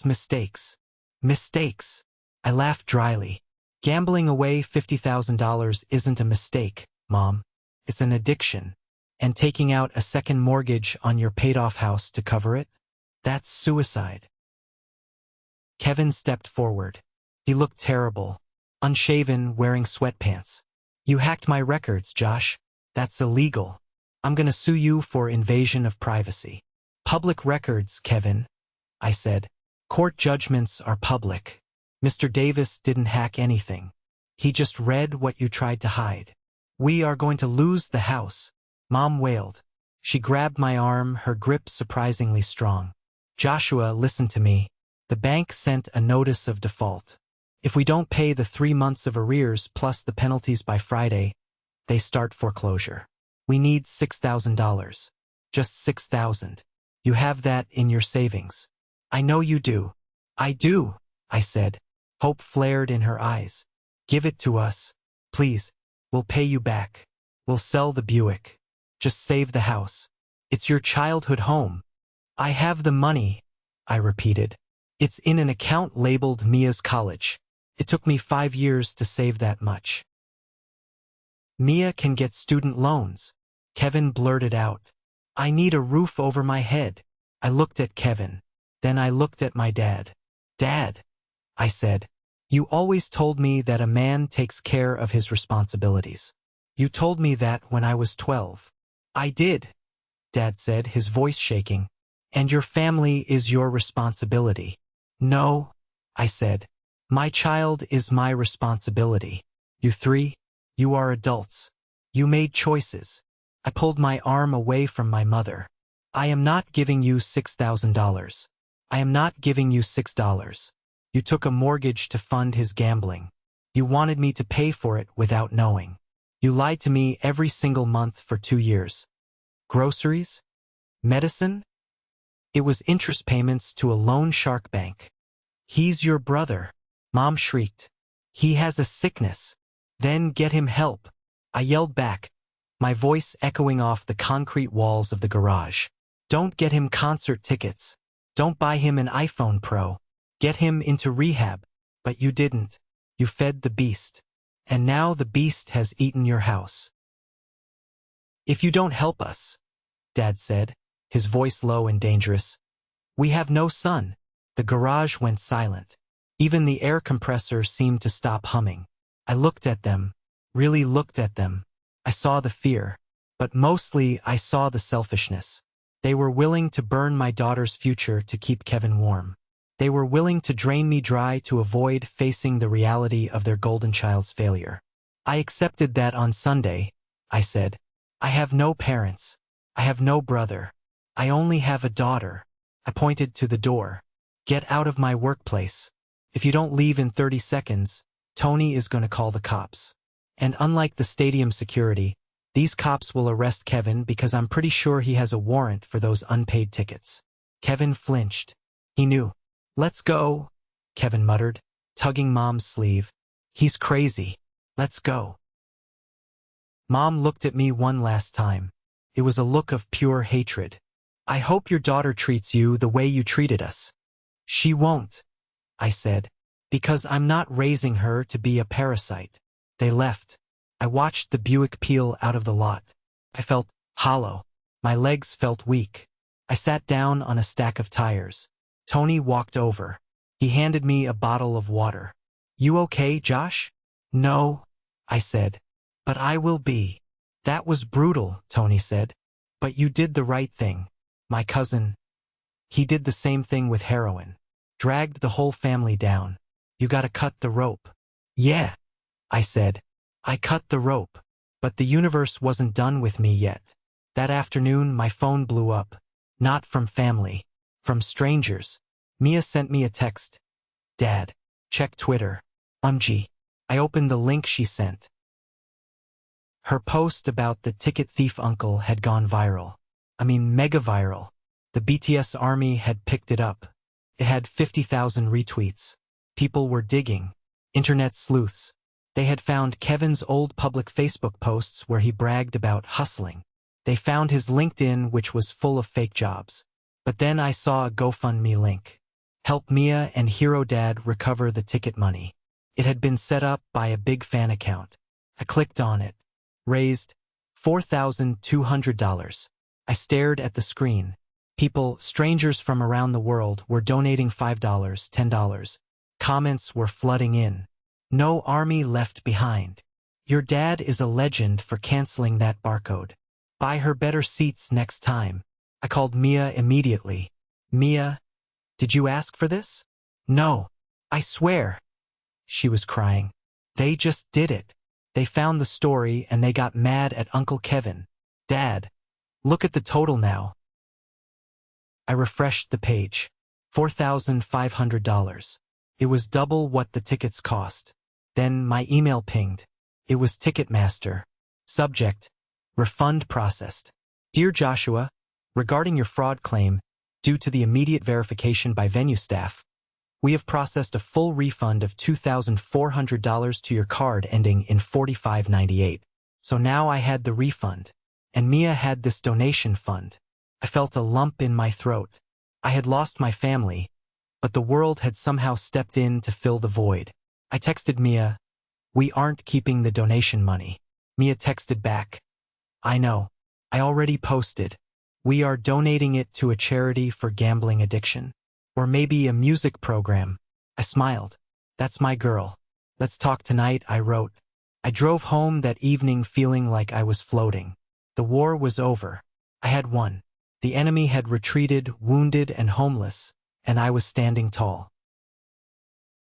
mistakes. Mistakes. I laughed dryly. Gambling away $50,000 isn't a mistake, Mom. It's an addiction. And taking out a second mortgage on your paid-off house to cover it? That's suicide. Kevin stepped forward. He looked terrible. Unshaven, wearing sweatpants. You hacked my records, Josh. That's illegal. I'm gonna sue you for invasion of privacy. Public records, Kevin, I said. Court judgments are public. Mr. Davis didn't hack anything. He just read what you tried to hide. We are going to lose the house, Mom wailed. She grabbed my arm, her grip surprisingly strong. Joshua, listen to me. The bank sent a notice of default. If we don't pay the 3 months of arrears plus the penalties by Friday, they start foreclosure. We need $6,000. Just $6,000. You have that in your savings. I know you do. I do, I said. Hope flared in her eyes. Give it to us. Please. We'll pay you back. We'll sell the Buick. Just save the house. It's your childhood home. I have the money, I repeated. It's in an account labeled Mia's college. It took me 5 years to save that much. Mia can get student loans, Kevin blurted out. I need a roof over my head. I looked at Kevin. Then I looked at my dad. Dad, I said, you always told me that a man takes care of his responsibilities. You told me that when I was 12. I did, Dad said, his voice shaking. And your family is your responsibility. No, I said. My child is my responsibility. You three, you are adults. You made choices. I pulled my arm away from my mother. I am not giving you $6,000. I am not giving you $6. You took a mortgage to fund his gambling. You wanted me to pay for it without knowing. You lied to me every single month for 2 years. Groceries? Medicine? It was interest payments to a loan shark bank. He's your brother, Mom shrieked. He has a sickness. Then get him help. I yelled back, my voice echoing off the concrete walls of the garage. Don't get him concert tickets. Don't buy him an iPhone Pro. Get him into rehab. But you didn't. You fed the beast. And now the beast has eaten your house. If you don't help us, Dad said, his voice low and dangerous, we have no son. The garage went silent. Even the air compressor seemed to stop humming. I looked at them, really looked at them. I saw the fear, but mostly I saw the selfishness. They were willing to burn my daughter's future to keep Kevin warm. They were willing to drain me dry to avoid facing the reality of their golden child's failure. I accepted that on Sunday, I said. I have no parents. I have no brother. I only have a daughter. I pointed to the door. Get out of my workplace. If you don't leave in 30 seconds, Tony is going to call the cops. And unlike the stadium security, these cops will arrest Kevin because I'm pretty sure he has a warrant for those unpaid tickets. Kevin flinched. He knew. Let's go, Kevin muttered, tugging Mom's sleeve. He's crazy. Let's go. Mom looked at me one last time. It was a look of pure hatred. I hope your daughter treats you the way you treated us. She won't, I said, because I'm not raising her to be a parasite. They left. I watched the Buick peel out of the lot. I felt hollow. My legs felt weak. I sat down on a stack of tires. Tony walked over. He handed me a bottle of water. You okay, Josh? No, I said. But I will be. That was brutal, Tony said. But you did the right thing. My cousin, he did the same thing with heroin. Dragged the whole family down. You gotta cut the rope. Yeah, I said. I cut the rope. But the universe wasn't done with me yet. That afternoon, my phone blew up. Not from family. From strangers. Mia sent me a text. Dad, check Twitter. Umgee. I opened the link she sent. Her post about the ticket thief uncle had gone viral. I mean, mega viral. The BTS army had picked it up. It had 50,000 retweets. People were digging. Internet sleuths. They had found Kevin's old public Facebook posts where he bragged about hustling. They found his LinkedIn, which was full of fake jobs. But then I saw a GoFundMe link. Help Mia and Hero Dad recover the ticket money. It had been set up by a big fan account. I clicked on it. Raised $4,200. I stared at the screen. People, strangers from around the world, were donating $5, $10. Comments were flooding in. No army left behind. Your dad is a legend for canceling that barcode. Buy her better seats next time. I called Mia immediately. Mia, did you ask for this? No, I swear. She was crying. They just did it. They found the story and they got mad at Uncle Kevin. Dad, look at the total now. I refreshed the page. $4,500. It was double what the tickets cost. Then my email pinged. It was Ticketmaster. Subject: Refund processed. Dear Joshua, regarding your fraud claim, due to the immediate verification by venue staff, we have processed a full refund of $2,400 to your card ending in 4598. So now I had the refund, and Mia had this donation fund. I felt a lump in my throat. I had lost my family, but the world had somehow stepped in to fill the void. I texted Mia, "We aren't keeping the donation money." Mia texted back, "I know. I already posted. We are donating it to a charity for gambling addiction. Or maybe a music program." I smiled. "That's my girl. Let's talk tonight," I wrote. I drove home that evening feeling like I was floating. The war was over. I had won. The enemy had retreated, wounded and homeless, and I was standing tall.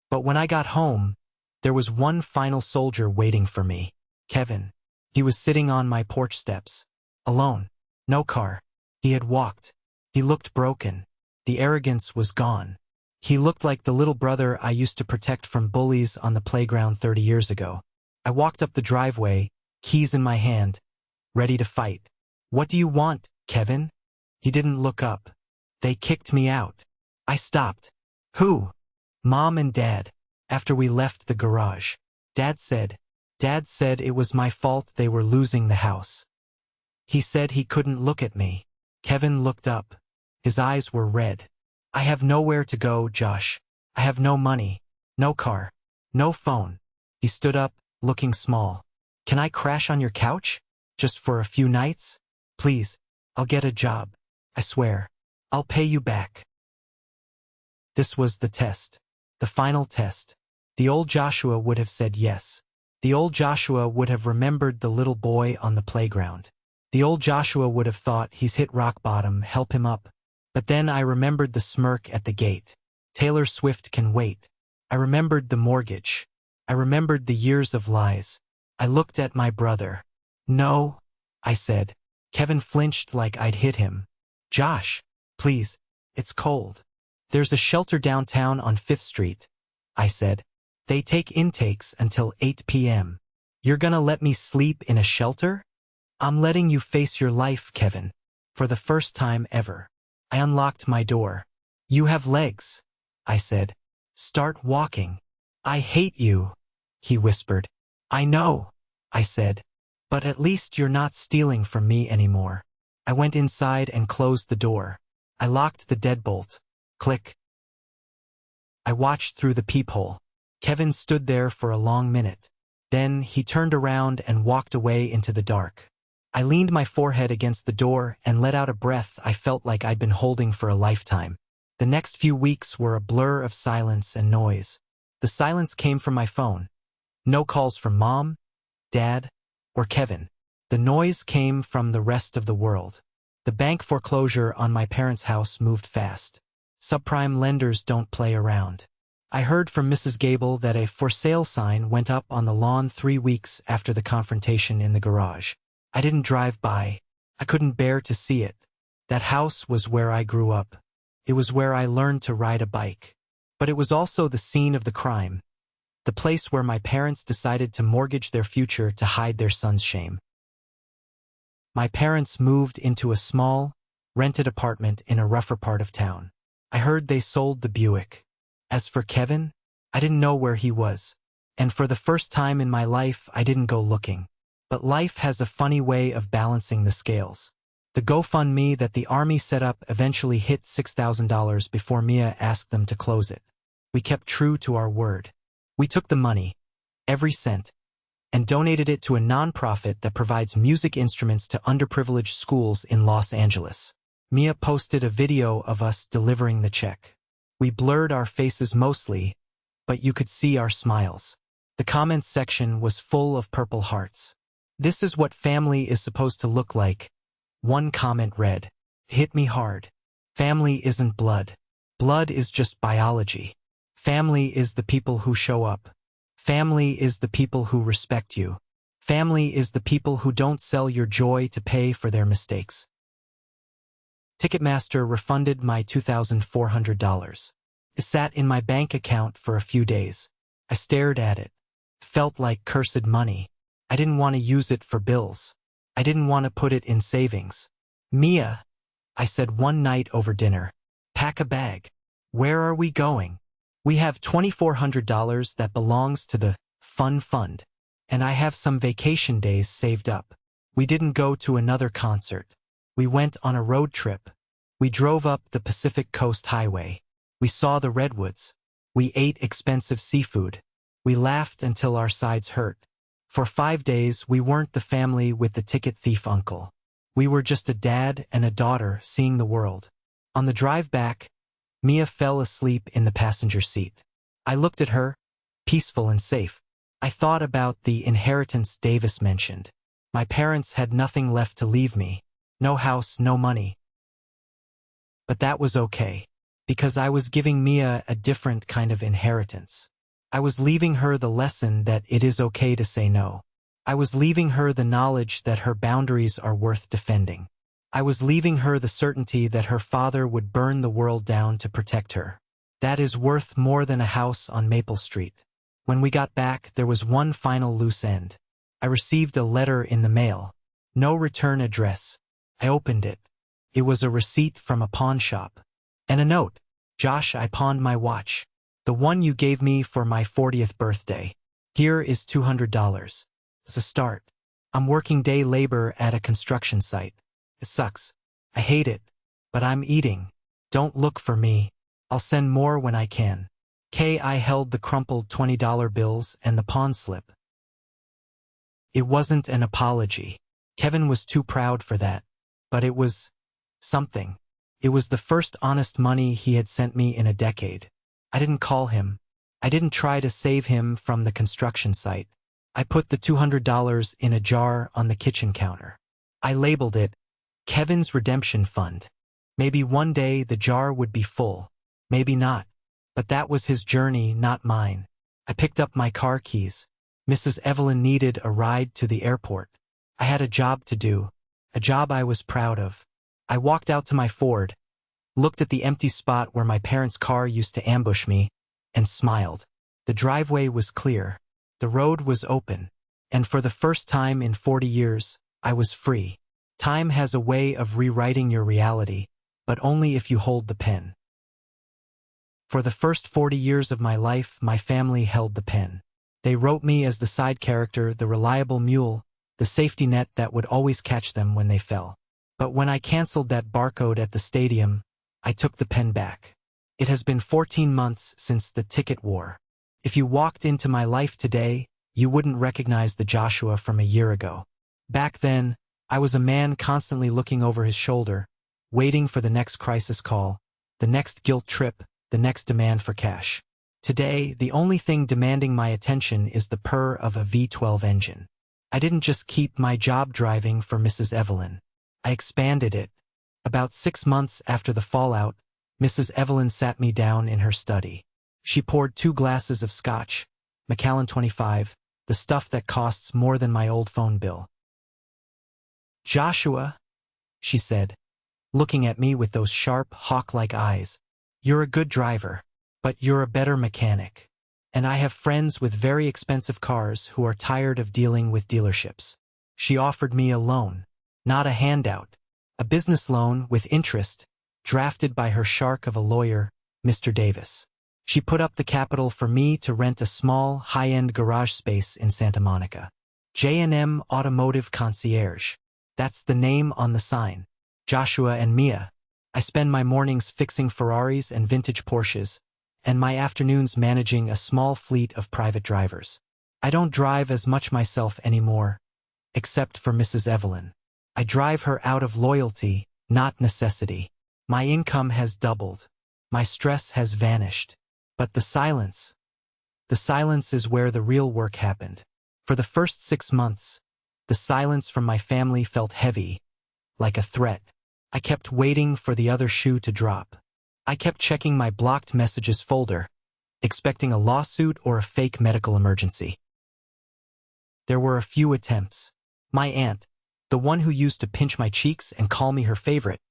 But when I got home, there was one final soldier waiting for me. Kevin. He was sitting on my porch steps. Alone. No car. He had walked. He looked broken. The arrogance was gone. He looked like the little brother I used to protect from bullies on the playground 30 years ago. I walked up the driveway, keys in my hand, ready to fight. "What do you want, Kevin?" He didn't look up. "They kicked me out." I stopped. "Who?" "Mom and Dad, after we left the garage. Dad said it was my fault they were losing the house. He said he couldn't look at me." Kevin looked up. His eyes were red. "I have nowhere to go, Josh. I have no money, no car, no phone." He stood up, looking small. "Can I crash on your couch? Just for a few nights? Please, I'll get a job. I swear. I'll pay you back." This was the test. The final test. The old Joshua would have said yes. The old Joshua would have remembered the little boy on the playground. The old Joshua would have thought, he's hit rock bottom, help him up. But then I remembered the smirk at the gate. Taylor Swift can wait. I remembered the mortgage. I remembered the years of lies. I looked at my brother. "No," I said. Kevin flinched like I'd hit him. "Josh, please, it's cold. There's a shelter downtown on 5th Street, I said. "They take intakes until 8 p.m. You're gonna let me sleep in a shelter?" "I'm letting you face your life, Kevin. For the first time ever." I unlocked my door. "You have legs," I said. "Start walking." "I hate you," he whispered. "I know," I said. "But at least you're not stealing from me anymore." I went inside and closed the door. I locked the deadbolt. Click. I watched through the peephole. Kevin stood there for a long minute. Then he turned around and walked away into the dark. I leaned my forehead against the door and let out a breath I felt like I'd been holding for a lifetime. The next few weeks were a blur of silence and noise. The silence came from my phone. No calls from Mom, Dad, or Kevin. The noise came from the rest of the world. The bank foreclosure on my parents' house moved fast. Subprime lenders don't play around. I heard from Mrs. Gable that a for sale sign went up on the lawn 3 weeks after the confrontation in the garage. I didn't drive by. I couldn't bear to see it. That house was where I grew up. It was where I learned to ride a bike. But it was also the scene of the crime. The place where my parents decided to mortgage their future to hide their son's shame. My parents moved into a small, rented apartment in a rougher part of town. I heard they sold the Buick. As for Kevin, I didn't know where he was. And for the first time in my life, I didn't go looking. But life has a funny way of balancing the scales. The GoFundMe that the Army set up eventually hit $6,000 before Mia asked them to close it. We kept true to our word. We took the money, every cent, and donated it to a nonprofit that provides music instruments to underprivileged schools in Los Angeles. Mia posted a video of us delivering the check. We blurred our faces mostly, but you could see our smiles. The comments section was full of purple hearts. This is what family is supposed to look like. One comment read, "Hit me hard. Family isn't blood. Blood is just biology. Family is the people who show up. Family is the people who respect you. Family is the people who don't sell your joy to pay for their mistakes." Ticketmaster refunded my $2,400. It sat in my bank account for a few days. I stared at it. Felt like cursed money. I didn't want to use it for bills. I didn't want to put it in savings. "Mia," I said one night over dinner, "pack a bag. Where are we going? We have $2,400 that belongs to the fund, and I have some vacation days saved up." We didn't go to another concert. We went on a road trip. We drove up the Pacific Coast Highway. We saw the redwoods. We ate expensive seafood. We laughed until our sides hurt. For 5 days, we weren't the family with the ticket thief uncle. We were just a dad and a daughter seeing the world. On the drive back, Mia fell asleep in the passenger seat. I looked at her, peaceful and safe. I thought about the inheritance Davis mentioned. My parents had nothing left to leave me. No house, no money. But that was okay, because I was giving Mia a different kind of inheritance. I was leaving her the lesson that it is okay to say no. I was leaving her the knowledge that her boundaries are worth defending. I was leaving her the certainty that her father would burn the world down to protect her. That is worth more than a house on Maple Street. When we got back, there was one final loose end. I received a letter in the mail. No return address. I opened it. It was a receipt from a pawn shop. And a note. "Josh, I pawned my watch. The one you gave me for my 40th birthday. Here is $200. It's a start. I'm working day labor at a construction site. It sucks. I hate it. But I'm eating. Don't look for me. I'll send more when I can." I held the crumpled $20 bills and the pawn slip. It wasn't an apology. Kevin was too proud for that. But it was something. It was the first honest money he had sent me in a decade. I didn't call him. I didn't try to save him from the construction site. I put the $200 in a jar on the kitchen counter. I labeled it Kevin's Redemption Fund. Maybe one day the jar would be full. Maybe not. But that was his journey, not mine. I picked up my car keys. Mrs. Evelyn needed a ride to the airport. I had a job to do. A job I was proud of. I walked out to my Ford, looked at the empty spot where my parents' car used to ambush me, and smiled. The driveway was clear. The road was open. And for the first time in 40 years, I was free. Time has a way of rewriting your reality, but only if you hold the pen. For the first 40 years of my life, my family held the pen. They wrote me as the side character, the reliable mule, the safety net that would always catch them when they fell. But when I canceled that Barcode at the stadium, I took the pen back. It has been 14 months since the ticket war. If you walked into my life today, you wouldn't recognize the Joshua from a year ago. Back then, I was a man constantly looking over his shoulder, waiting for the next crisis call, the next guilt trip, the next demand for cash. Today, the only thing demanding my attention is the purr of a V12 engine. I didn't just keep my job driving for Mrs. Evelyn. I expanded it. About 6 months after the fallout, Mrs. Evelyn sat me down in her study. She poured 2 glasses of scotch, Macallan 25, the stuff that costs more than my old phone bill. "Joshua," she said, looking at me with those sharp, hawk-like eyes, "you're a good driver, but you're a better mechanic. And I have friends with very expensive cars who are tired of dealing with dealerships." She offered me a loan, not a handout, a business loan with interest, drafted by her shark of a lawyer, Mr. Davis. She put up the capital for me to rent a small, high-end garage space in Santa Monica. J&M Automotive Concierge. That's the name on the sign. Joshua and Mia. I spend my mornings fixing Ferraris and vintage Porsches, and my afternoons managing a small fleet of private drivers. I don't drive as much myself anymore, except for Mrs. Evelyn. I drive her out of loyalty, not necessity. My income has doubled. My stress has vanished. But the silence is where the real work happened. For the first 6 months, the silence from my family felt heavy, like a threat. I kept waiting for the other shoe to drop. I kept checking my blocked messages folder, expecting a lawsuit or a fake medical emergency. There were a few attempts. My aunt, the one who used to pinch my cheeks and call me her favorite,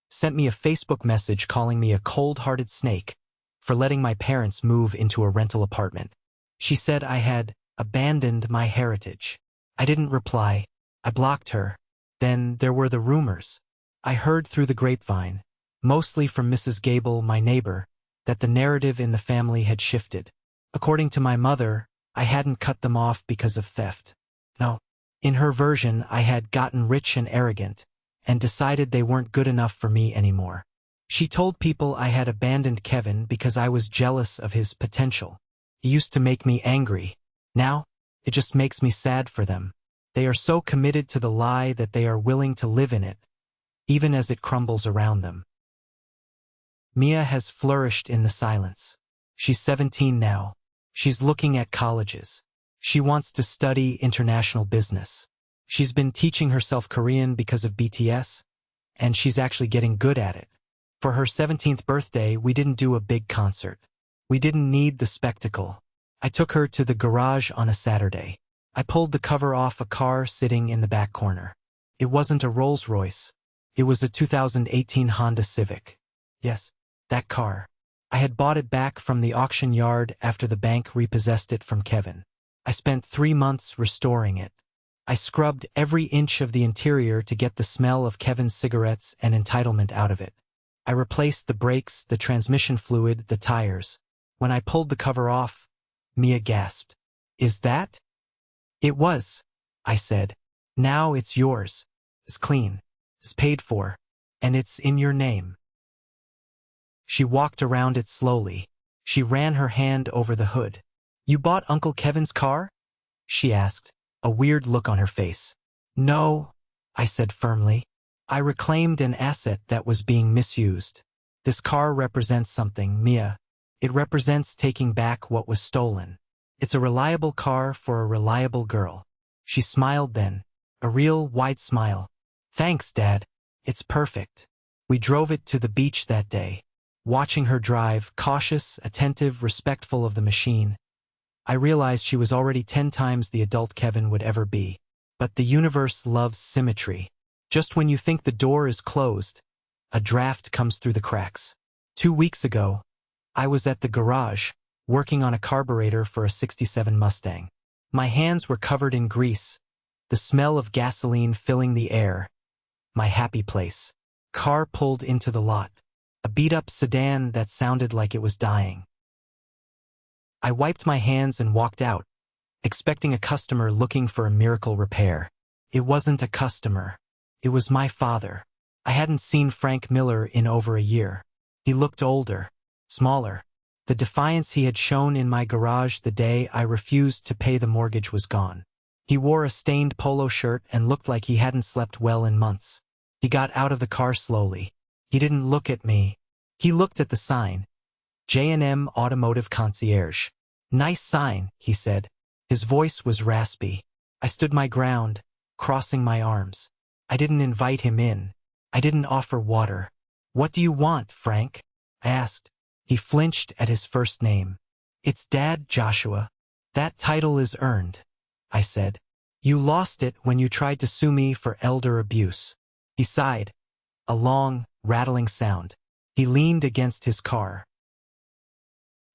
sent me a Facebook message calling me a cold-hearted snake for letting my parents move into a rental apartment. She said I had abandoned my heritage. I didn't reply. I blocked her. Then there were the rumors. I heard through the grapevine, mostly from Mrs. Gable, my neighbor, that the narrative in the family had shifted. According to my mother, I hadn't cut them off because of theft. No. In her version, I had gotten rich and arrogant, and decided they weren't good enough for me anymore. She told people I had abandoned Kevin because I was jealous of his potential. It used to make me angry. Now, it just makes me sad for them. They are so committed to the lie that they are willing to live in it, even as it crumbles around them. Mia has flourished in the silence. She's 17 now. She's looking at colleges. She wants to study international business. She's been teaching herself Korean because of BTS, and she's actually getting good at it. For her 17th birthday, we didn't do a big concert. We didn't need the spectacle. I took her to the garage on a Saturday. I pulled the cover off a car sitting in the back corner. It wasn't a Rolls-Royce. It was a 2018 Honda Civic. Yes, that car. I had bought it back from the auction yard after the bank repossessed it from Kevin. I spent 3 months restoring it. I scrubbed every inch of the interior to get the smell of Kevin's cigarettes and entitlement out of it. I replaced the brakes, the transmission fluid, the tires. When I pulled the cover off, Mia gasped. "Is that?" "It was," I said. "Now it's yours. It's clean. It's paid for. And it's in your name." She walked around it slowly. She ran her hand over the hood. "You bought Uncle Kevin's car?" she asked, a weird look on her face. "No," I said firmly. "I reclaimed an asset that was being misused. This car represents something, Mia. It represents taking back what was stolen. It's a reliable car for a reliable girl." She smiled then, a real wide smile. "Thanks, Dad. It's perfect." We drove it to the beach that day. Watching her drive, cautious, attentive, respectful of the machine, I realized she was already 10 times the adult Kevin would ever be. But the universe loves symmetry. Just when you think the door is closed, a draft comes through the cracks. 2 weeks ago, I was at the garage, working on a carburetor for a '67 Mustang. My hands were covered in grease, the smell of gasoline filling the air. My happy place. Car pulled into the lot. A beat-up sedan that sounded like it was dying. I wiped my hands and walked out, expecting a customer looking for a miracle repair. It wasn't a customer. It was my father. I hadn't seen Frank Miller in over a year. He looked older, smaller. The defiance he had shown in my garage the day I refused to pay the mortgage was gone. He wore a stained polo shirt and looked like he hadn't slept well in months. He got out of the car slowly. He didn't look at me. He looked at the sign. J&M Automotive Concierge. "Nice sign," he said. His voice was raspy. I stood my ground, crossing my arms. I didn't invite him in. I didn't offer water. "What do you want, Frank?" I asked. He flinched at his first name. "It's Dad, Joshua. That title is earned," I said. "You lost it when you tried to sue me for elder abuse." He sighed, a long, rattling sound. He leaned against his car.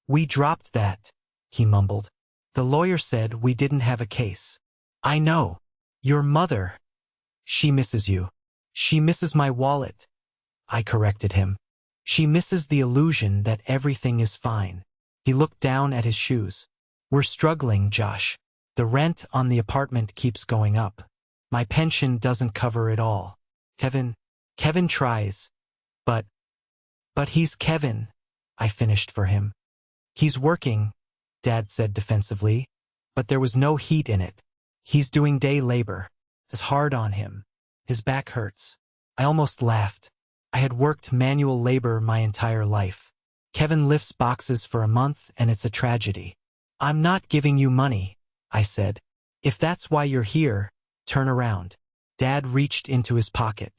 "We dropped that," he mumbled. "The lawyer said we didn't have a case." "I know. Your mother. She misses you. She misses my wallet," I corrected him. "She misses the illusion that everything is fine." He looked down at his shoes. "We're struggling, Josh. The rent on the apartment keeps going up. My pension doesn't cover it all. Kevin tries. But he's Kevin," I finished for him. He's working, Dad said defensively, but there was no heat in it. He's doing day labor. It's hard on him. His back hurts. I almost laughed. I had worked manual labor my entire life. Kevin lifts boxes for a month and it's a tragedy. I'm not giving you money, I said. If that's why you're here, turn around. Dad reached into his pocket.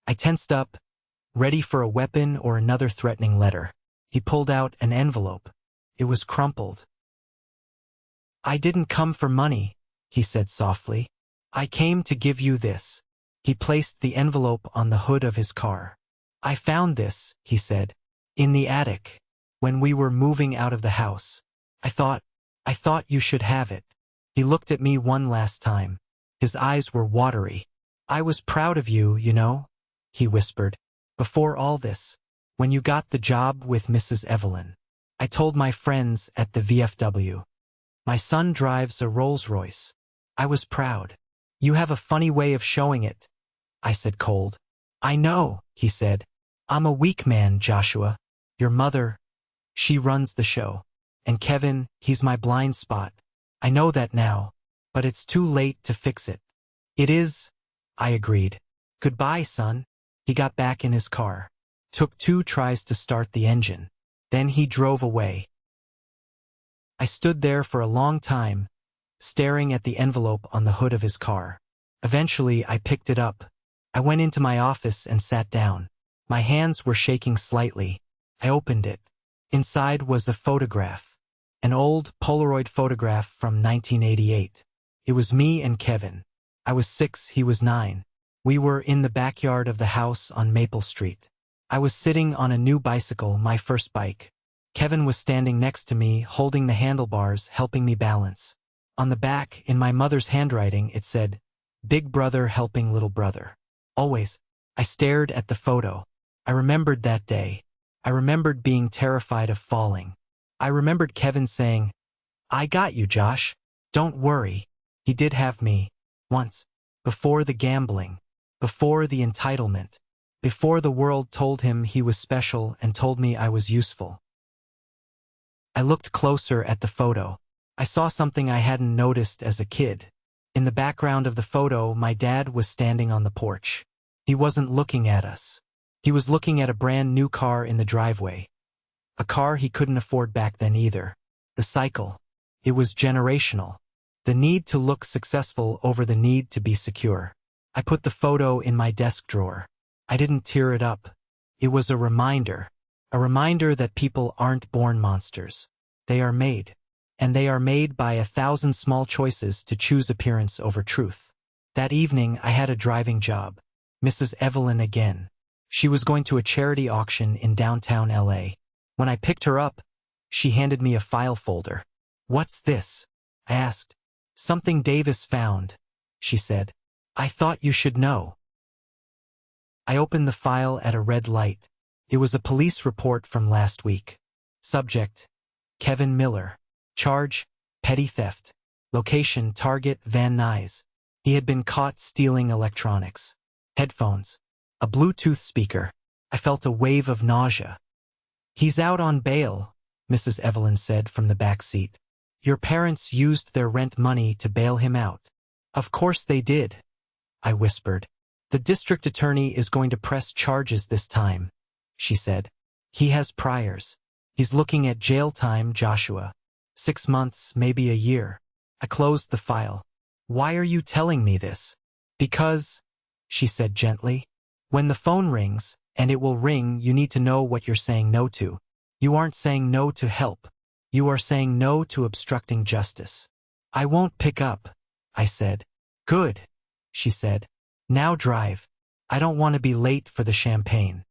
I tensed up, ready for a weapon or another threatening letter. He pulled out an envelope. It was crumpled. I didn't come for money, he said softly. I came to give you this. He placed the envelope on the hood of his car. I found this, he said, in the attic, when we were moving out of the house. I thought you should have it. He looked at me one last time. His eyes were watery. I was proud of you, you know, he whispered. Before all this, when you got the job with Mrs. Evelyn, I told my friends at the VFW. My son drives a Rolls-Royce. I was proud. You have a funny way of showing it, I said cold. I know, he said. I'm a weak man, Joshua. Your mother, she runs the show. And Kevin, he's my blind spot. I know that now, but it's too late to fix it. It is, I agreed. Goodbye, son. He got back in his car. Took 2 tries to start the engine. Then he drove away. I stood there for a long time, staring at the envelope on the hood of his car. Eventually, I picked it up. I went into my office and sat down. My hands were shaking slightly. I opened it. Inside was a photograph. An old Polaroid photograph from 1988. It was me and Kevin. I was 6, he was 9. We were in the backyard of the house on Maple Street. I was sitting on a new bicycle, my first bike. Kevin was standing next to me, holding the handlebars, helping me balance. On the back, in my mother's handwriting, it said, Big brother helping little brother. Always. I stared at the photo. I remembered that day. I remembered being terrified of falling. I remembered Kevin saying, I got you, Josh. Don't worry. He did have me. Once. Before the gambling. Before the entitlement. Before the world told him he was special and told me I was useful. I looked closer at the photo. I saw something I hadn't noticed as a kid. In the background of the photo, my dad was standing on the porch. He wasn't looking at us. He was looking at a brand new car in the driveway. A car he couldn't afford back then either. The cycle. It was generational. The need to look successful over the need to be secure. I put the photo in my desk drawer. I didn't tear it up. It was a reminder. A reminder that people aren't born monsters. They are made. And they are made by 1,000 small choices to choose appearance over truth. That evening, I had a driving job. Mrs. Evelyn again. She was going to a charity auction in downtown LA. When I picked her up, she handed me a file folder. What's this? I asked. Something Davis found, she said. I thought you should know. I opened the file at a red light. It was a police report from last week. Subject, Kevin Miller. Charge, petty theft. Location, Target, Van Nuys. He had been caught stealing electronics. Headphones. A Bluetooth speaker. I felt a wave of nausea. He's out on bail, Mrs. Evelyn said from the back seat. Your parents used their rent money to bail him out. Of course they did, I whispered. The district attorney is going to press charges this time, she said. He has priors. He's looking at jail time, Joshua. 6 months, maybe a year. I closed the file. Why are you telling me this? Because, she said gently, when the phone rings, and it will ring, you need to know what you're saying no to. You aren't saying no to help. You are saying no to obstructing justice. I won't pick up, I said. Good, she said. Now drive. I don't want to be late for the champagne.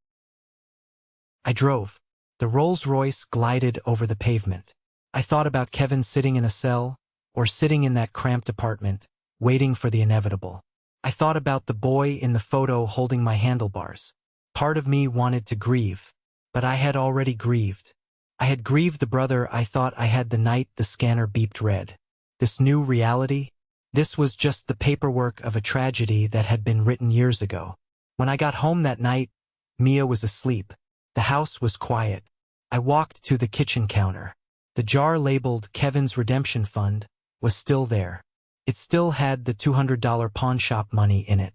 I drove. The Rolls-Royce glided over the pavement. I thought about Kevin sitting in a cell, or sitting in that cramped apartment, waiting for the inevitable. I thought about the boy in the photo holding my handlebars. Part of me wanted to grieve, but I had already grieved. I had grieved the brother I thought I had the night the scanner beeped red. This new reality? This was just the paperwork of a tragedy that had been written years ago. When I got home that night, Mia was asleep. The house was quiet. I walked to the kitchen counter. The jar labeled Kevin's Redemption Fund was still there. It still had the $200 pawn shop money in it.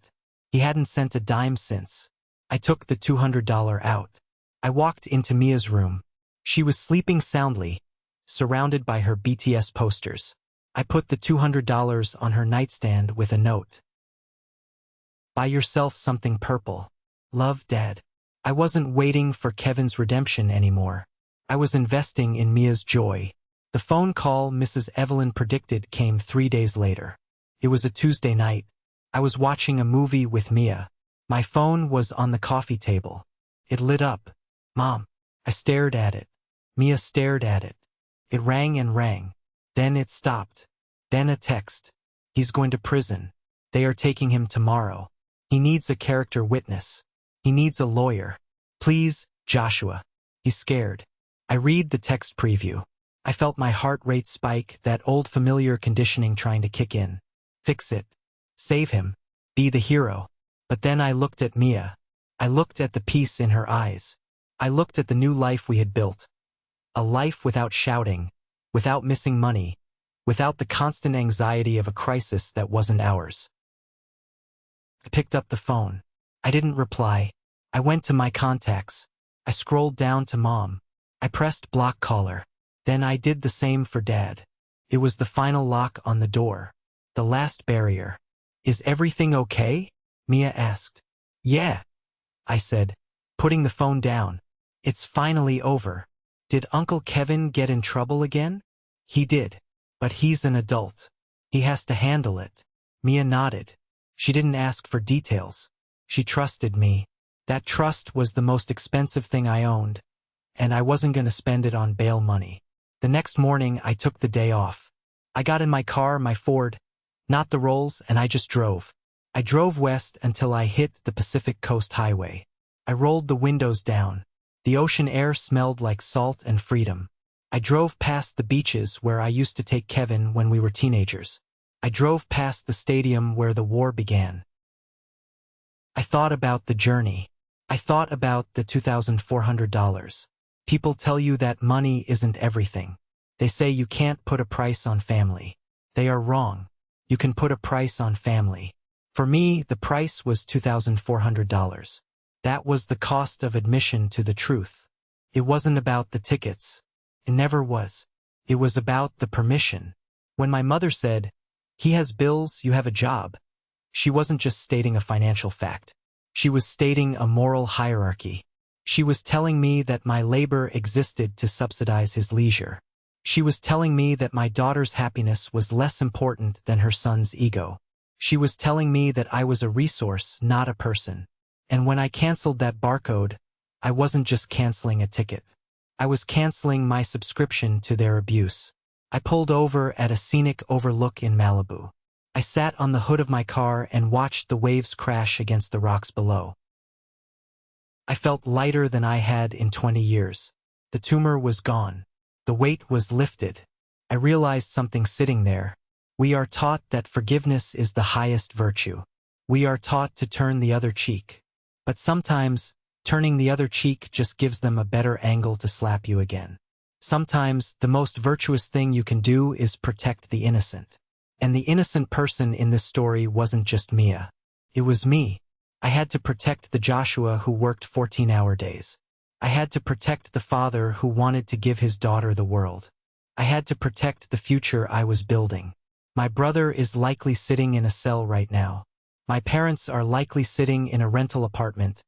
He hadn't sent a dime since. I took the $200 out. I walked into Mia's room. She was sleeping soundly, surrounded by her BTS posters. I put the $200 on her nightstand with a note. Buy yourself something purple. Love, Dad. I wasn't waiting for Kevin's redemption anymore. I was investing in Mia's joy. The phone call Mrs. Evelyn predicted came 3 days later. It was a Tuesday night. I was watching a movie with Mia. My phone was on the coffee table. It lit up. Mom. I stared at it. Mia stared at it. It rang and rang. Then it stopped. Then a text. He's going to prison. They are taking him tomorrow. He needs a character witness. He needs a lawyer. Please, Joshua. He's scared. I read the text preview. I felt my heart rate spike, that old familiar conditioning trying to kick in. Fix it. Save him. Be the hero. But then I looked at Mia. I looked at the peace in her eyes. I looked at the new life we had built. A life without shouting, without missing money, without the constant anxiety of a crisis that wasn't ours. I picked up the phone. I didn't reply. I went to my contacts. I scrolled down to Mom. I pressed block caller. Then I did the same for Dad. It was the final lock on the door. The last barrier. Is everything okay? Mia asked. Yeah, I said, putting the phone down. It's finally over. Did Uncle Kevin get in trouble again? He did. But he's an adult. He has to handle it. Mia nodded. She didn't ask for details. She trusted me. That trust was the most expensive thing I owned, and I wasn't going to spend it on bail money. The next morning, I took the day off. I got in my car, my Ford, not the Rolls, and I just drove. I drove west until I hit the Pacific Coast Highway. I rolled the windows down. The ocean air smelled like salt and freedom. I drove past the beaches where I used to take Kevin when we were teenagers. I drove past the stadium where the war began. I thought about the journey. I thought about the $2,400. People tell you that money isn't everything. They say you can't put a price on family. They are wrong. You can put a price on family. For me, the price was $2,400. That was the cost of admission to the truth. It wasn't about the tickets. It never was. It was about the permission. When my mother said, "He has bills, you have a job," she wasn't just stating a financial fact. She was stating a moral hierarchy. She was telling me that my labor existed to subsidize his leisure. She was telling me that my daughter's happiness was less important than her son's ego. She was telling me that I was a resource, not a person. And when I canceled that barcode, I wasn't just canceling a ticket. I was canceling my subscription to their abuse. I pulled over at a scenic overlook in Malibu. I sat on the hood of my car and watched the waves crash against the rocks below. I felt lighter than I had in 20 years. The tumor was gone. The weight was lifted. I realized something sitting there. We are taught that forgiveness is the highest virtue. We are taught to turn the other cheek. But sometimes, turning the other cheek just gives them a better angle to slap you again. Sometimes, the most virtuous thing you can do is protect the innocent. And the innocent person in this story wasn't just Mia. It was me. I had to protect the Joshua who worked 14-hour days. I had to protect the father who wanted to give his daughter the world. I had to protect the future I was building. My brother is likely sitting in a cell right now. My parents are likely sitting in a rental apartment,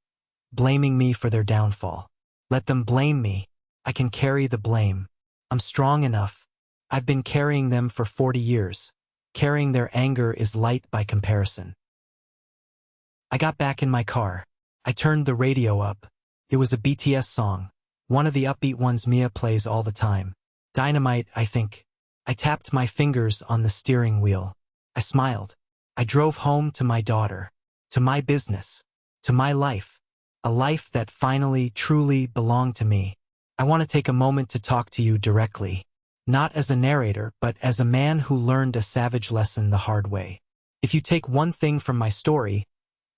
blaming me for their downfall. Let them blame me. I can carry the blame. I'm strong enough. I've been carrying them for 40 years. Carrying their anger is light by comparison. I got back in my car. I turned the radio up. It was a BTS song, one of the upbeat ones Mia plays all the time. Dynamite, I think. I tapped my fingers on the steering wheel. I smiled. I drove home to my daughter, to my business, to my life, a life that finally, truly belonged to me. I want to take a moment to talk to you directly, not as a narrator, but as a man who learned a savage lesson the hard way. If you take one thing from my story,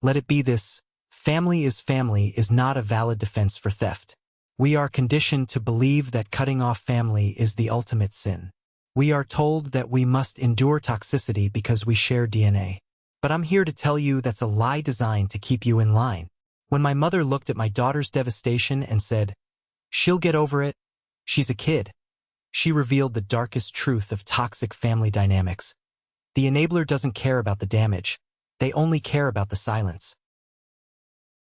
let it be this: family is not a valid defense for theft. We are conditioned to believe that cutting off family is the ultimate sin. We are told that we must endure toxicity because we share DNA. But I'm here to tell you that's a lie designed to keep you in line. When my mother looked at my daughter's devastation and said, "She'll get over it. She's a kid," she revealed the darkest truth of toxic family dynamics. The enabler doesn't care about the damage. They only care about the silence.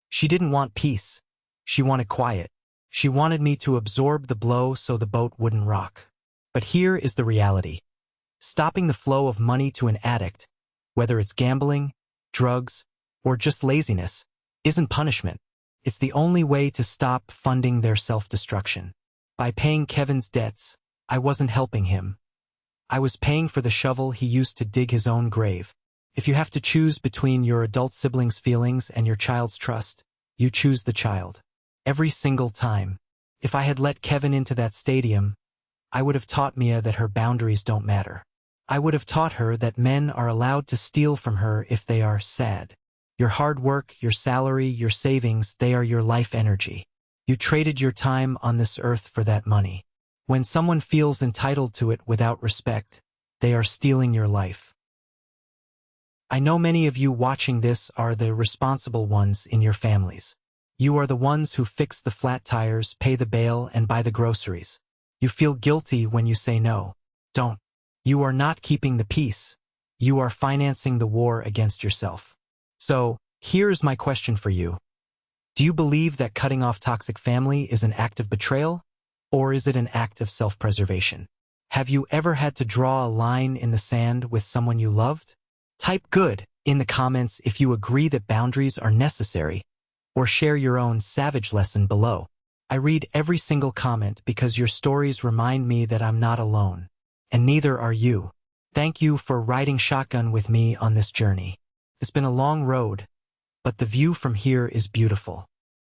She didn't want peace. She wanted quiet. She wanted me to absorb the blow so the boat wouldn't rock. But here is the reality. Stopping the flow of money to an addict, whether it's gambling, drugs, or just laziness, isn't punishment. It's the only way to stop funding their self-destruction. By paying Kevin's debts, I wasn't helping him. I was paying for the shovel he used to dig his own grave. If you have to choose between your adult sibling's feelings and your child's trust, you choose the child. Every single time. If I had let Kevin into that stadium, I would have taught Mia that her boundaries don't matter. I would have taught her that men are allowed to steal from her if they are sad. Your hard work, your salary, your savings, they are your life energy. You traded your time on this earth for that money. When someone feels entitled to it without respect, they are stealing your life. I know many of you watching this are the responsible ones in your families. You are the ones who fix the flat tires, pay the bail, and buy the groceries. You feel guilty when you say no. Don't. You are not keeping the peace. You are financing the war against yourself. So, here's my question for you. Do you believe that cutting off toxic family is an act of betrayal, or is it an act of self-preservation? Have you ever had to draw a line in the sand with someone you loved? Type "good" in the comments if you agree that boundaries are necessary, or share your own savage lesson below. I read every single comment because your stories remind me that I'm not alone, and neither are you. Thank you for riding shotgun with me on this journey. It's been a long road, but the view from here is beautiful.